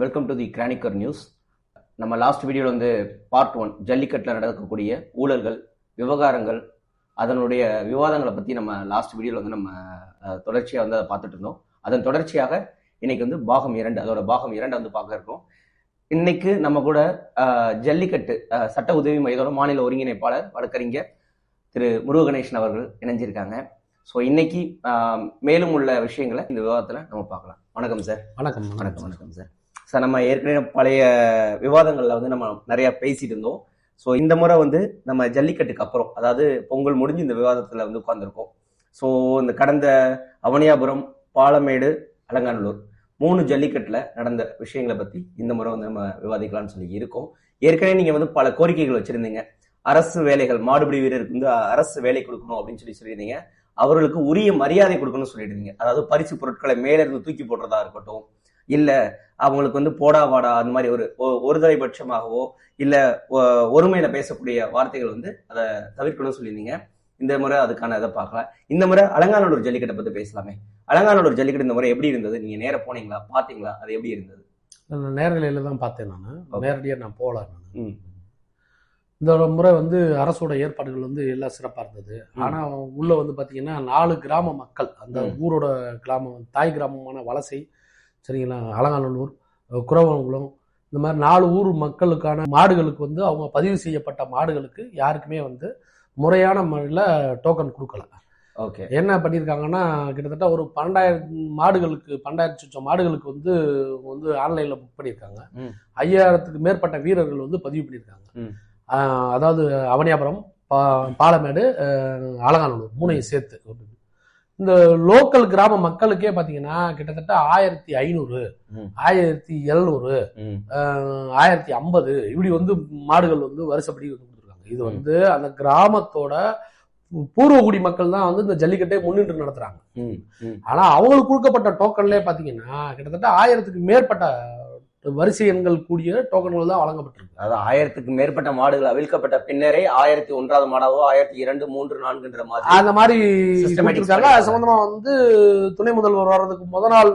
Welcome to the கிரானிக்கர் news. நம்ம last வீடியோவில் வந்து பார்ட் 1 ஜல்லிக்கட்டில் நடக்கக்கூடிய ஊழல்கள், விவகாரங்கள், அதனுடைய விவாதங்களை பற்றி நம்ம லாஸ்ட் வீடியோவில் வந்து நம்ம தொடர்ச்சியாக வந்து அதை பார்த்துட்டு இருந்தோம். அதன் தொடர்ச்சியாக இன்னைக்கு வந்து பாகம் 2, அதோட பாகம் 2 வந்து பார்க்க இருக்கோம். இன்னைக்கு நம்ம கூட ஜல்லிக்கட்டு சட்ட உதவி மையத்தோட மாநில ஒருங்கிணைப்பாளர் வழக்கறிஞர் திரு முருககணேசன் அவர்கள் இணைஞ்சிருக்காங்க. ஸோ இன்னைக்கு மேலும் உள்ள விஷயங்களை இந்த விவாதத்தில் நம்ம பார்க்கலாம். வணக்கம் சார். வணக்கம். வணக்கம் வணக்கம் சார். சார், நம்ம ஏற்கனவே பழைய விவாதங்களில் வந்து நம்ம நிறைய பேசிட்டு இருந்தோம். ஸோ இந்த முறை வந்து நம்ம ஜல்லிக்கட்டுக்கு அப்புறம், அதாவது பொங்கல் முடிஞ்சு இந்த விவாதத்தில் வந்து உட்காந்துருக்கோம். ஸோ இந்த கடந்த அவனியாபுரம், பாலமேடு, அலங்காநல்லூர் 3 ஜல்லிக்கட்டில் நடந்த விஷயங்களை பற்றி இந்த முறை வந்து நம்ம விவாதிக்கலாம்னு சொல்லி இருக்கோம். ஏற்கனவே நீங்கள் வந்து பல கோரிக்கைகள் வச்சுருந்தீங்க. அரசு வேலைகள், மாடுபிடி வீரருக்கு வந்து அரசு வேலை கொடுக்கணும் அப்படின்னு சொல்லியிருந்தீங்க. அவர்களுக்கு உரிய மரியாதை கொடுக்கணும்னு சொல்லியிருந்தீங்க. அதாவது பரிசு பொருட்களை மேலே இருந்து தூக்கி போடுறதா இருக்கட்டும், இல்லை அவங்களுக்கு வந்து போடா வாடா அந்த மாதிரி ஒரு தலைபட்சமாகவோ இல்லை ஒருமையில பேசக்கூடிய வார்த்தைகள் வந்து அதை தவிர்க்கணும்னு சொல்லியிருந்தீங்க. இந்த முறை அதுக்கான இதை பார்க்கலாம். இந்த முறை அலங்காநல்லூர் ஜல்லிக்கட்டை பற்றி பேசலாமே. அலங்காநல்லூர் ஜல்லிக்கட்டு இந்த முறை எப்படி இருந்தது? நீங்கள் நேராக போனீங்களா, பார்த்தீங்களா? அது எப்படி இருந்தது? நேரலையில தான் பார்த்தேன். நான் நேரடியாக நான் போகல. இந்த முறை வந்து அரசோட ஏற்பாடுகள் வந்து எல்லாம் சிறப்பாக இருந்தது. ஆனால் உள்ள வந்து பார்த்தீங்கன்னா 4 கிராம மக்கள், அந்த ஊரோட கிராமம், தாய் கிராமமான வலசை, சரிங்களா, அலங்காநல்லூர், குரவங்குளம், இந்த மாதிரி 4 ஊர் மக்களுக்கான மாடுகளுக்கு வந்து அவங்க பதிவு செய்யப்பட்ட மாடுகளுக்கு யாருக்குமே வந்து முறையான முறையில் டோக்கன் கொடுக்கல. ஓகே. என்ன பண்ணியிருக்காங்கன்னா, கிட்டத்தட்ட ஒரு 12,000 மாடுகளுக்கு, 12,000 மாடுகளுக்கு வந்து ஆன்லைனில் புக் பண்ணியிருக்காங்க. 5,000க்கு மேற்பட்ட வீரர்கள் வந்து பதிவு பண்ணியிருக்காங்க. அதாவது அவனியாபுரம், பாலமேடு, அலங்காநல்லூர் 3ஐயும் சேர்த்து. இந்த லோக்கல் கிராம மக்களுக்கே பார்த்தீங்கன்னா கிட்டத்தட்ட 1,500, 1,700, 1,050 இப்படி வந்து மாடுகள் வந்து வருஷப்படி வந்து கொடுத்துருக்காங்க. இது வந்து அந்த கிராமத்தோட பூர்வகுடி மக்கள் தான் வந்து இந்த ஜல்லிக்கட்டை முன்னின்று நடத்துறாங்க. ஆனா அவங்களுக்கு கொடுக்கப்பட்ட டோக்கன்லேயே பார்த்தீங்கன்னா கிட்டத்தட்ட 1000க்கு மேற்பட்ட வரிசை எண்கள் கூடிய டோக்கன்கள் தான் வழங்கப்பட்டிருக்கு. அதாவது 1000க்கு மேற்பட்ட மாடுகள் அவிழ்க்கப்பட்ட பின்னரே 1001வது மாடாவோ 1002, 3, 4ன்ற மாதிரி அந்த மாதிரி இருக்காங்க. அது சம்பந்தமா வந்து துணை முதல்வர் வர்றதுக்கு முத நாள்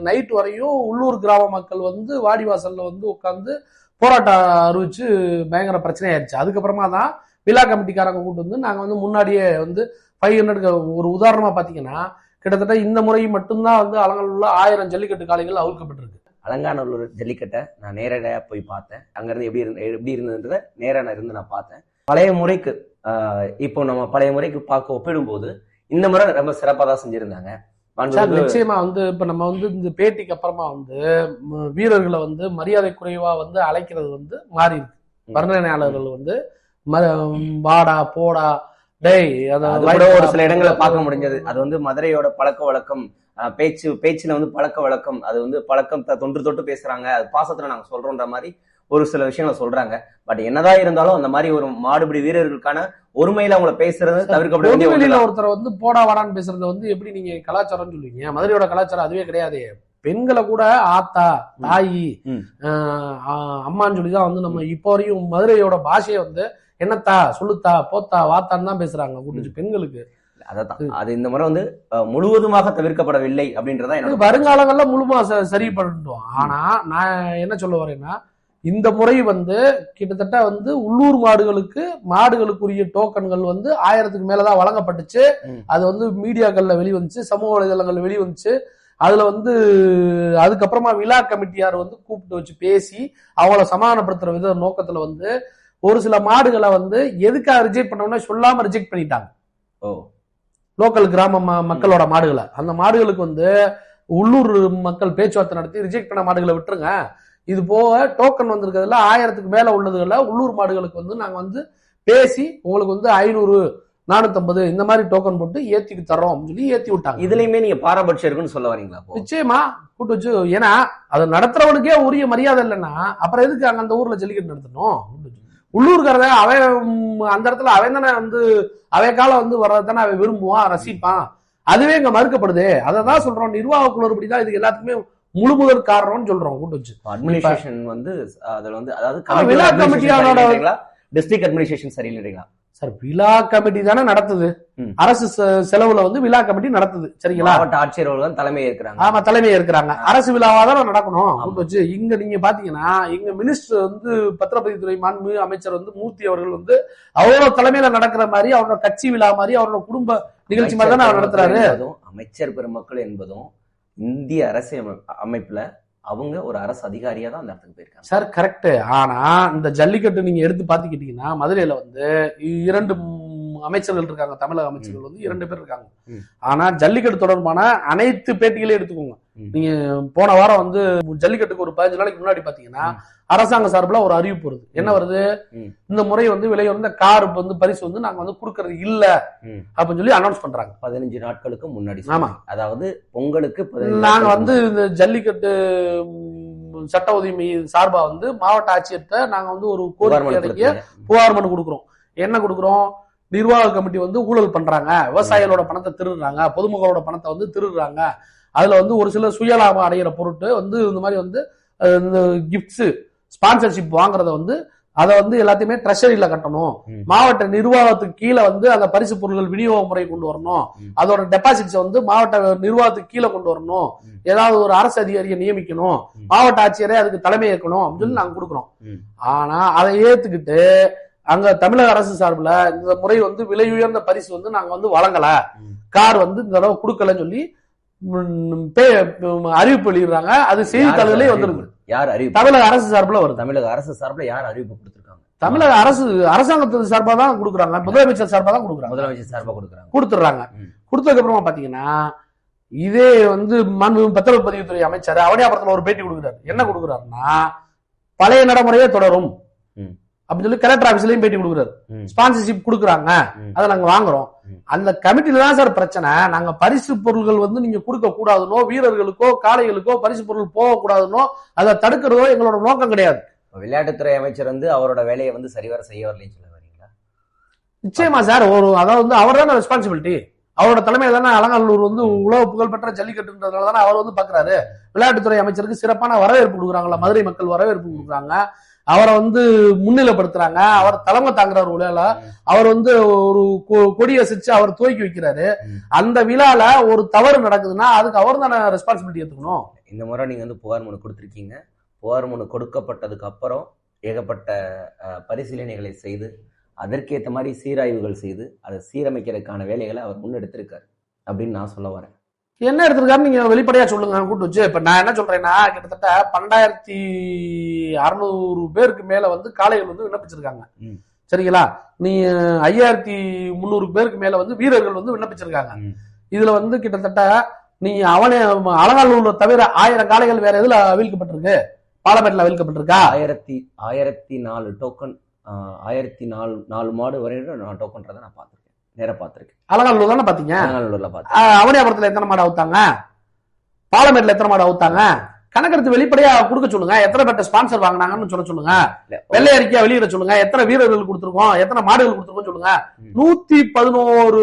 நைட் வரையும் உள்ளூர் கிராம மக்கள் வந்து வாடிவாசல்ல வந்து உட்காந்து போராட்டம் அறிவிச்சு பயங்கர பிரச்சனை ஆயிடுச்சு. அதுக்கப்புறமா தான் விழா கமிட்டிக்காரங்க கூட்டு வந்து நாங்க வந்து முன்னாடியே வந்து 500 ஒரு உதாரணமா பாத்தீங்கன்னா கிட்டத்தட்ட இந்த முறை மட்டும்தான் வந்து அலங்காநல்லூர்ல 1000 ஜல்லிக்கட்டு காளைகள் அவிழ்க்கப்பட்டிருக்கு. அலங்காநல்லூர் ஜல்லிக்கட்டை நான் நேரடியாக போய் பார்த்தேன். அங்கேருந்து எப்படி இருந்ததுன்றத நேராக இருந்து நான் பார்த்தேன். பழைய முறைக்கு இப்போ நம்ம பழைய முறைக்கு பார்க்க ஒப்பிடும்போது இந்த முறை ரொம்ப சிறப்பாக தான் செஞ்சிருந்தாங்க. நிச்சயமா வந்து இப்ப நம்ம வந்து இந்த பேட்டிக்கு அப்புறமா வந்து வீரர்களை வந்து மரியாதை குறைவா வந்து அழைக்கிறது வந்து மாறி இருக்கு. வர்ணனையாளர்கள் வந்து வாடா போடா டேய், அதாவது ஒரு சில இடங்களை பார்க்க முடிஞ்சது. அது வந்து மதுரையோட பழக்க வழக்கம், பேச்சுல வந்து பழக்க வழக்கம், அது வந்து பழக்கம் தொன்று தொட்டு பேசுறாங்க, அது பாசத்துல நாங்க சொல்றோம்ன்ற மாதிரி ஒரு சில விஷயங்களை சொல்றாங்க. பட் என்னதான் இருந்தாலும் அந்த மாதிரி ஒரு மாடுபிடி வீரர்களுக்கான ஒருமையில அவங்களை பேசுறது தவிர்க்கப்பட வேண்டிய. ஒருத்தர் வந்து போடா வாடான்னு பேசுறது வந்து எப்படி நீங்க கலாச்சாரம் சொல்லுவீங்க? மதுரையோட கலாச்சாரம் அதுவே கிடையாது. பெண்களை கூட ஆத்தா, தாயி, அம்மான்னு சொல்லிதான் வந்து நம்ம இப்போ வரையும் மதுரையோட பாஷையை வந்து என்னத்தா, சொல்லுத்தா, போத்தா, வாத்தான்னு தான் பேசுறாங்க கூட்டுச்சு பெண்களுக்கு. அதான் அது இந்த முறை வந்து முழுவதுமாக தவிர்க்கப்படவில்லை அப்படின்றதா எனக்கு வருங்காலங்கள்ல முழுமா சரி பண்ணிட்டோம். ஆனா நான் என்ன சொல்ல வரேன்னா, இந்த முறை வந்து கிட்டத்தட்ட வந்து உள்ளூர் மாடுகளுக்குரிய டோக்கன்கள் வந்து 1000க்கு மேலதான் வழங்கப்பட்டுச்சு. அது வந்து மீடியாக்கள்ல வெளிவந்துச்சு, சமூக வலைதளங்கள்ல வெளிவந்துச்சு. அதுல வந்து அதுக்கப்புறமா விழா கமிட்டியார் வந்து கூப்பிட்டு வச்சு பேசி அவங்கள சமாதானப்படுத்துற வித நோக்கத்துல வந்து ஒரு சில மாடுகளை வந்து எதுக்காக ரிஜெக்ட் பண்ணோம்னா சொல்லாம ரிஜெக்ட் பண்ணிட்டாங்க. லோக்கல் கிராம மக்களோட மாடுகளை, அந்த மாடுகளுக்கு வந்து உள்ளூர் மக்கள் பேச்சுவார்த்தை நடத்தி ரிஜெக்ட் பண்ண மாடுகளை விட்டுருங்க, இது போக டோக்கன் வந்திருக்கிறதுல 1000க்கு மேல உள்ளதுல உள்ளூர் மாடுகளுக்கு வந்து நாங்க வந்து பேசி உங்களுக்கு வந்து 500, 450 இந்த மாதிரி டோக்கன் போட்டு ஏத்திக்கு தர்றோம் அப்படின்னு சொல்லி ஏத்தி விட்டாங்க. இதுலயுமே நீங்க பாரபட்சம் இருக்குன்னு சொல்ல வரீங்களா? நிச்சயமா கூட்டு வச்சு, ஏன்னா அதை நடத்துறவனுக்கே உரிய மரியாதை இல்லைன்னா அப்புறம் எதுக்கு அங்க அந்த ஊர்ல ஜல்லிக்கட்டு நடத்தணும்? உள்ளூர்காரத அவன் அந்த இடத்துல அவன் தானே வந்து அவன் காலம் வந்து வர்றதானே அவன் விரும்புவான், ரசிப்பான். அதுவே இங்க மறுக்கப்படுது. அதான் சொல்றோம், நிர்வாக குளறுபடிதான் இதுக்கு எல்லாத்துக்குமே முழு முதல் காரணம்னு சொல்றோம். கூட்டு வச்சு அட்மினிஸ்ட்ரேஷன் வந்து அதுல வந்து அதாவது விழா கமிட்டியோட டிஸ்ட்ரிக்ட் அட்மினிஸ்ட்ரேஷன் சரியில்லைங்களா? சார் விழா கமிட்டி தானே நடத்துது, அரசு செலவுல வந்து விழா கமிட்டி நடத்துது. சரிங்களா? மாவட்ட ஆட்சியர்கள் தான் தலைமை ஏற்கிறாங்க. ஆமா, தலைமை ஏற்கிறாங்க. அரசு விழாவா தானே நடக்கணும். வச்சு இங்க நீங்க பாத்தீங்கன்னா இங்க மினிஸ்டர் வந்து பத்திரப்பதிவுத்துறை மாண்பு அமைச்சர் வந்து மூர்த்தி அவர்கள் வந்து அவரோட தலைமையில நடக்கிற மாதிரி அவரோட கட்சி விழா மாதிரி அவரோட குடும்ப நிகழ்ச்சி மாதிரி தானே அவர் நடத்துறாரு. அமைச்சர் பெருமக்கள் என்பதும் இந்திய அரசு அமைப்புல அவங்க ஒரு அரசு அதிகாரியா தான் அந்த இடத்துக்கு போயிருக்காங்க. Sir correct. ஆனா இந்த ஜல்லிக்கட்டு நீங்க எடுத்து பாத்துக்கிட்டீங்கன்னா மதுரையில வந்து 2 அமைச்சர்கள் இருக்காங்க, தமிழக அமைச்சர்கள் வந்து 2 பேர் இருக்காங்க. ஆனா ஜல்லிக்கட்டு தொடர்பான அனைத்து பேட்டிகளையும் எடுத்துக்கோங்க. நீங்க போன வாரம் வந்து ஜல்லிக்கட்டுக்கு ஒரு 15 நாளைக்கு முன்னாடி பாத்தீங்கன்னா அரசாங்க சார்பில் ஒரு அறிவிப்பு வருது. என்ன வருது? இந்த முறை வந்து விலை வந்து கார் வந்து பரிசு வந்து நாங்க வந்து கொடுக்கறது இல்ல அப்படின்னு சொல்லி அனௌன்ஸ் பண்றாங்க 15 நாட்களுக்கு முன்னாடி. ஆமா, அதாவது பொங்கலுக்கு நாங்க வந்து இந்த ஜல்லிக்கட்டு சட்ட உரிமை சார்பா வந்து மாவட்ட ஆட்சியர்கிட்ட நாங்க வந்து ஒரு கோரிக்கை புகார் மனு கொடுக்குறோம். என்ன கொடுக்குறோம்? நிர்வாக கமிட்டி வந்து ஊழல் பண்றாங்க, விவசாயிகளோட பணத்தை திருடுறாங்க, பொதுமக்களோட பணத்தை வந்து திருடுறாங்க, அதுல வந்து ஒரு சில சுயலாபம் அடைகிற பொருட்டு வந்து இந்த மாதிரி வந்து இந்த கிஃப்ட்ஸ் ஸ்பான்சர்ஷிப் வாங்குறத வந்து அதை வந்து எல்லாத்தையுமே ட்ரெஷரியில கட்டணும், மாவட்ட நிர்வாகத்துக்கு கீழே வந்து அந்த பரிசு பொருட்கள் விநியோக முறை கொண்டு வரணும், அதோட டெபாசிட்ஸ் வந்து மாவட்ட நிர்வாகத்துக்கு கீழே கொண்டு வரணும், ஏதாவது ஒரு அரசு அதிகாரியை நியமிக்கணும், மாவட்ட ஆட்சியரே அதுக்கு தலைமை ஏற்கணும் அப்படின்னு சொல்லி நாங்க கொடுக்குறோம். ஆனா அதை ஏத்துக்கிட்டு அங்க தமிழக அரசு சார்பில் இந்த முறை வந்து விலை உயர்ந்த பரிசு வந்து நாங்க வந்து வழங்கல, கார் வந்து இந்த தடவை கொடுக்கலன்னு சொல்லி அறிவிப்பு வெளியிடுறாங்க. அது செய்தித்தாள்களே வந்துருக்கு. யார் அறிவிப்பு? தமிழக அரசு சார்பில் வருது. தமிழக அரசு சார்பில் யார் அறிவிப்பு கொடுத்திருக்காங்க? தமிழக அரசு அரசாங்கத்தின் சார்பா தான் கொடுக்குறாங்க, முதலமைச்சர் சார்பா தான் கொடுக்குறாங்க. முதலமைச்சர் சார்பா கொடுத்துறாங்க. கொடுத்ததுக்கு அப்புறமா பாத்தீங்கன்னா இதே வந்து பத்திரப்பதிவுத்துறை அமைச்சர் அவனியாபுரத்துல ஒரு பேட்டி கொடுக்குறாரு. என்ன கொடுக்குறாருன்னா பழைய நடைமுறையே தொடரும் அப்படின்னு சொல்லி கலெக்டர் ஆபீஸ்லயும் பேட்டி கொடுக்குறாரு. ஸ்பான்சர்ஷிப் கொடுக்குறாங்க, அதை நாங்க வாங்குறோம். அந்த கமிட்டில தான் சார் பிரச்சனை. நாங்க பரிசு பொருள்கள் வந்து நீங்க கொடுக்க கூடாதுனோ, வீரர்களுக்கோ காளைகளுக்கோ பரிசு பொருள் போக கூடாதுனோ, அதை தடுக்கிறதோ எங்களோட நோக்கம் கிடையாது. விளையாட்டுத்துறை அமைச்சர் வந்து அவரோட வேலையை வந்து சரிவர செய்ய வரலன்னு சொல்ல வரீங்களா? நிச்சயமா சார். அதாவது அவர் தானே ரெஸ்பான்சிபிலிட்டி, அவரோட தலைமையில தானே அலங்காநல்லூர் வந்து உலக புகழ்பெற்ற ஜல்லிக்கட்டுன்றதுனால தானே அவர் வந்து பாக்குறாரு. விளையாட்டுத்துறை அமைச்சருக்கு சிறப்பான வரவேற்பு கொடுக்குறாங்களா, மதுரை மக்கள் வரவேற்பு கொடுக்குறாங்க, அவரை வந்து முன்னிலைப்படுத்துறாங்க, அவர் தலைமை தாங்குறாரு விழால, அவர் வந்து ஒரு கொடி அசைச்சு அவர் துவக்கி வைக்கிறாரு. அந்த விழால ஒரு தவறு நடக்குதுன்னா அதுக்கு அவர் தானே ரெஸ்பான்சிபிலிட்டி எடுத்துக்கணும். இந்த முறை நீங்க வந்து புகார் மனு கொடுத்திருக்கீங்க. புகார் மனு கொடுக்கப்பட்டதுக்கு அப்புறம் ஏகப்பட்ட பரிசீலனைகளை செய்து அதற்கேற்ற மாதிரி சீராய்வுகள் செய்து அதை சீரமைக்கிறதுக்கான வேலைகளை அவர் முன்னெடுத்திருக்காரு அப்படின்னு நான் சொல்ல வரேன். என்ன எடுத்திருக்காரு நீங்க வெளிப்படையா சொல்லுங்க கூட்டு வச்சு. இப்ப நான் என்ன சொல்றேன்னா கிட்டத்தட்ட 12,600 பேருக்கு மேல வந்து காளைகள் வந்து விண்ணப்பிச்சிருக்காங்க. சரிங்களா? நீ 5,300 பேருக்கு மேல வந்து வீரர்கள் வந்து விண்ணப்பிச்சிருக்காங்க. இதுல வந்து கிட்டத்தட்ட நீங்க அலங்காநல்லூர்ல தவிர 1000 காளைகள் வேற எதுல அவிழ்க்கப்பட்டிருக்கு? பாலமேட்ல அவிழ்க்கப்பட்டிருக்கா? 1004 டோக்கன், 1004 மாடு வரையும் நான் டோக்கன்றதை நான் பார்த்திருக்கேன், நேர பார்த்திருக்கேன். அலங்காநல்லூர் தானே பாத்தீங்க? அலங்காநல்லூர்ல பார்த்தேன். அவனியாபுரத்துல எத்தனை மாடு அவுத்தாங்க? பாலமேட்ல எத்தனை மாடு அவுத்தாங்க? கணக்கெடுத்து வெளிப்படையா கொடுக்க சொல்லுங்க. எத்தனை பேர்ட்ட ஸ்பான்சர் வாங்கினாங்கன்னு சொல்லுங்க. வெள்ளை அறிக்கையா வெளியிட சொல்லுங்க. எத்தனை வீரர்கள் கொடுத்திருக்கோம், எத்தனை மாடுகள் கொடுத்திருக்கோம் சொல்லுங்க. 111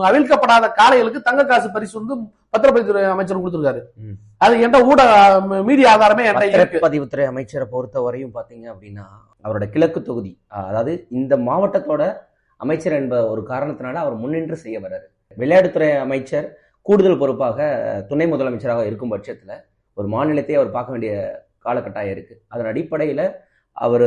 அவிழ்க்கப்படாத காளைகளுக்கு தங்க காசு பரிசு வந்து பத்திரப்பதிவுத்துறை அமைச்சர் கொடுத்திருக்காரு. அது எந்த ஊடக மீடியா ஆதாரமே பதிவுத்துறை அமைச்சரை பொறுத்த வரையும் பாத்தீங்க அப்படின்னா அவரோட கிழக்கு தொகுதி, அதாவது இந்த மாவட்டத்தோட அமைச்சர் என்ப ஒரு காரணத்தினால அவர் முன்னின்று செய்ய வர்றாரு. விளையாட்டுத்துறை அமைச்சர் கூடுதல் பொறுப்பாக துணை முதலமைச்சராக இருக்கும் பட்சத்துல ஒரு மாநிலத்தை அவர் பார்க்க வேண்டிய காலகட்டாயம் இருக்கு. அதன் அடிப்படையில அவர்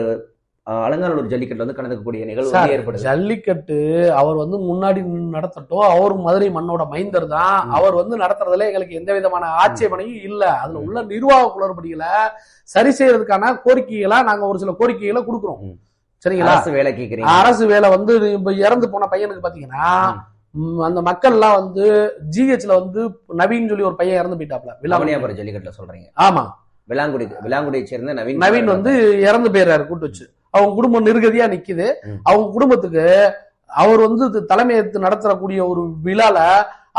அலங்காநல்லூர் ஜல்லிக்கட்டுல வந்து கலந்துக்கக்கூடிய நிகழ்வு ஏற்படுது. ஜல்லிக்கட்டு அவர் வந்து முன்னாடி நடத்தட்டும், அவரும் மதுரை மண்ணோட மைந்தர் தான். அவர் வந்து நடத்துறதுல எங்களுக்கு எந்த விதமான ஆட்சேபனையும் இல்ல. அதுல உள்ள நிர்வாக குளறுபடிகளை சரி செய்யறதுக்கான கோரிக்கைகளா நாங்க ஒரு சில கோரிக்கைகளை கொடுக்குறோம். சரிங்களா? அரசு வேலை கேட்கறீங்க. அரசு வேலை வந்து இப்ப இறந்து போன பையனுக்கு பாத்தீங்கன்னா அந்த மக்கள் எல்லாம் வந்து ஜிஹெச்ல வந்து நவீன் சொல்லி ஒரு பையன் இறந்து போயிட்டாப்ல. விலாவணியாபுரம் ஜல்லிக்கட்டுல சொல்றீங்க? ஆமா, விலாங்குடியை சேர்ந்த நவீன் வந்து இறந்து போயிடுறாரு கூட்டு வச்சு. அவங்க குடும்பம் நிர்கதியா நிக்குது. அவங்க குடும்பத்துக்கு அவர் வந்து தலைமையேற்று நடத்தக்கூடிய ஒரு விழால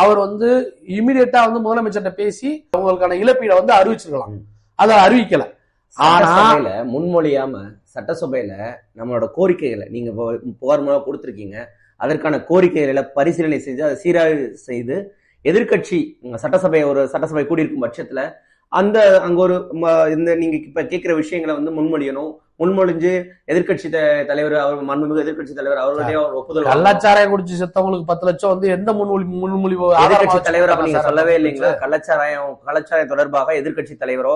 அவர் வந்து இமிடியேட்டா வந்து முதலமைச்சர்கிட்ட பேசி அவங்களுக்கான இழப்பீடை வந்து அறிவிச்சிருக்கலாம். அதை அறிவிக்கல. சட்டசபையில முன்மொழியாம சட்டசபையில நம்மளோட கோரிக்கைகளை நீங்க புகார் மூலம் கொடுத்திருக்கீங்க. அதற்கான கோரிக்கைகளை பரிசீலனை செஞ்சு அதை சீராய்வு செய்து எதிர்கட்சி சட்டசபை கூடியிருக்கும் பட்சத்துல அங்க ஒரு இந்த நீங்க இப்ப கேட்கிற விஷயங்களை வந்து முன்மொழியணும். முன்மொழிஞ்சு எதிர்க்கட்சி தலைவர் அவர் மாண்புமிகு எதிர்க்கட்சி தலைவர் அவர்களுடைய ஒப்புதல் கள்ளச்சாராயம் குடிச்சு செத்தவங்களுக்கு 10 லட்சம் வந்து எந்த முன்மொழிவு எதிர்கட்சி தலைவர் அப்ப நீங்க சொல்லவே இல்லைங்களா? கள்ளச்சாராயம் தொடர்பாக எதிர்க்கட்சி தலைவரோ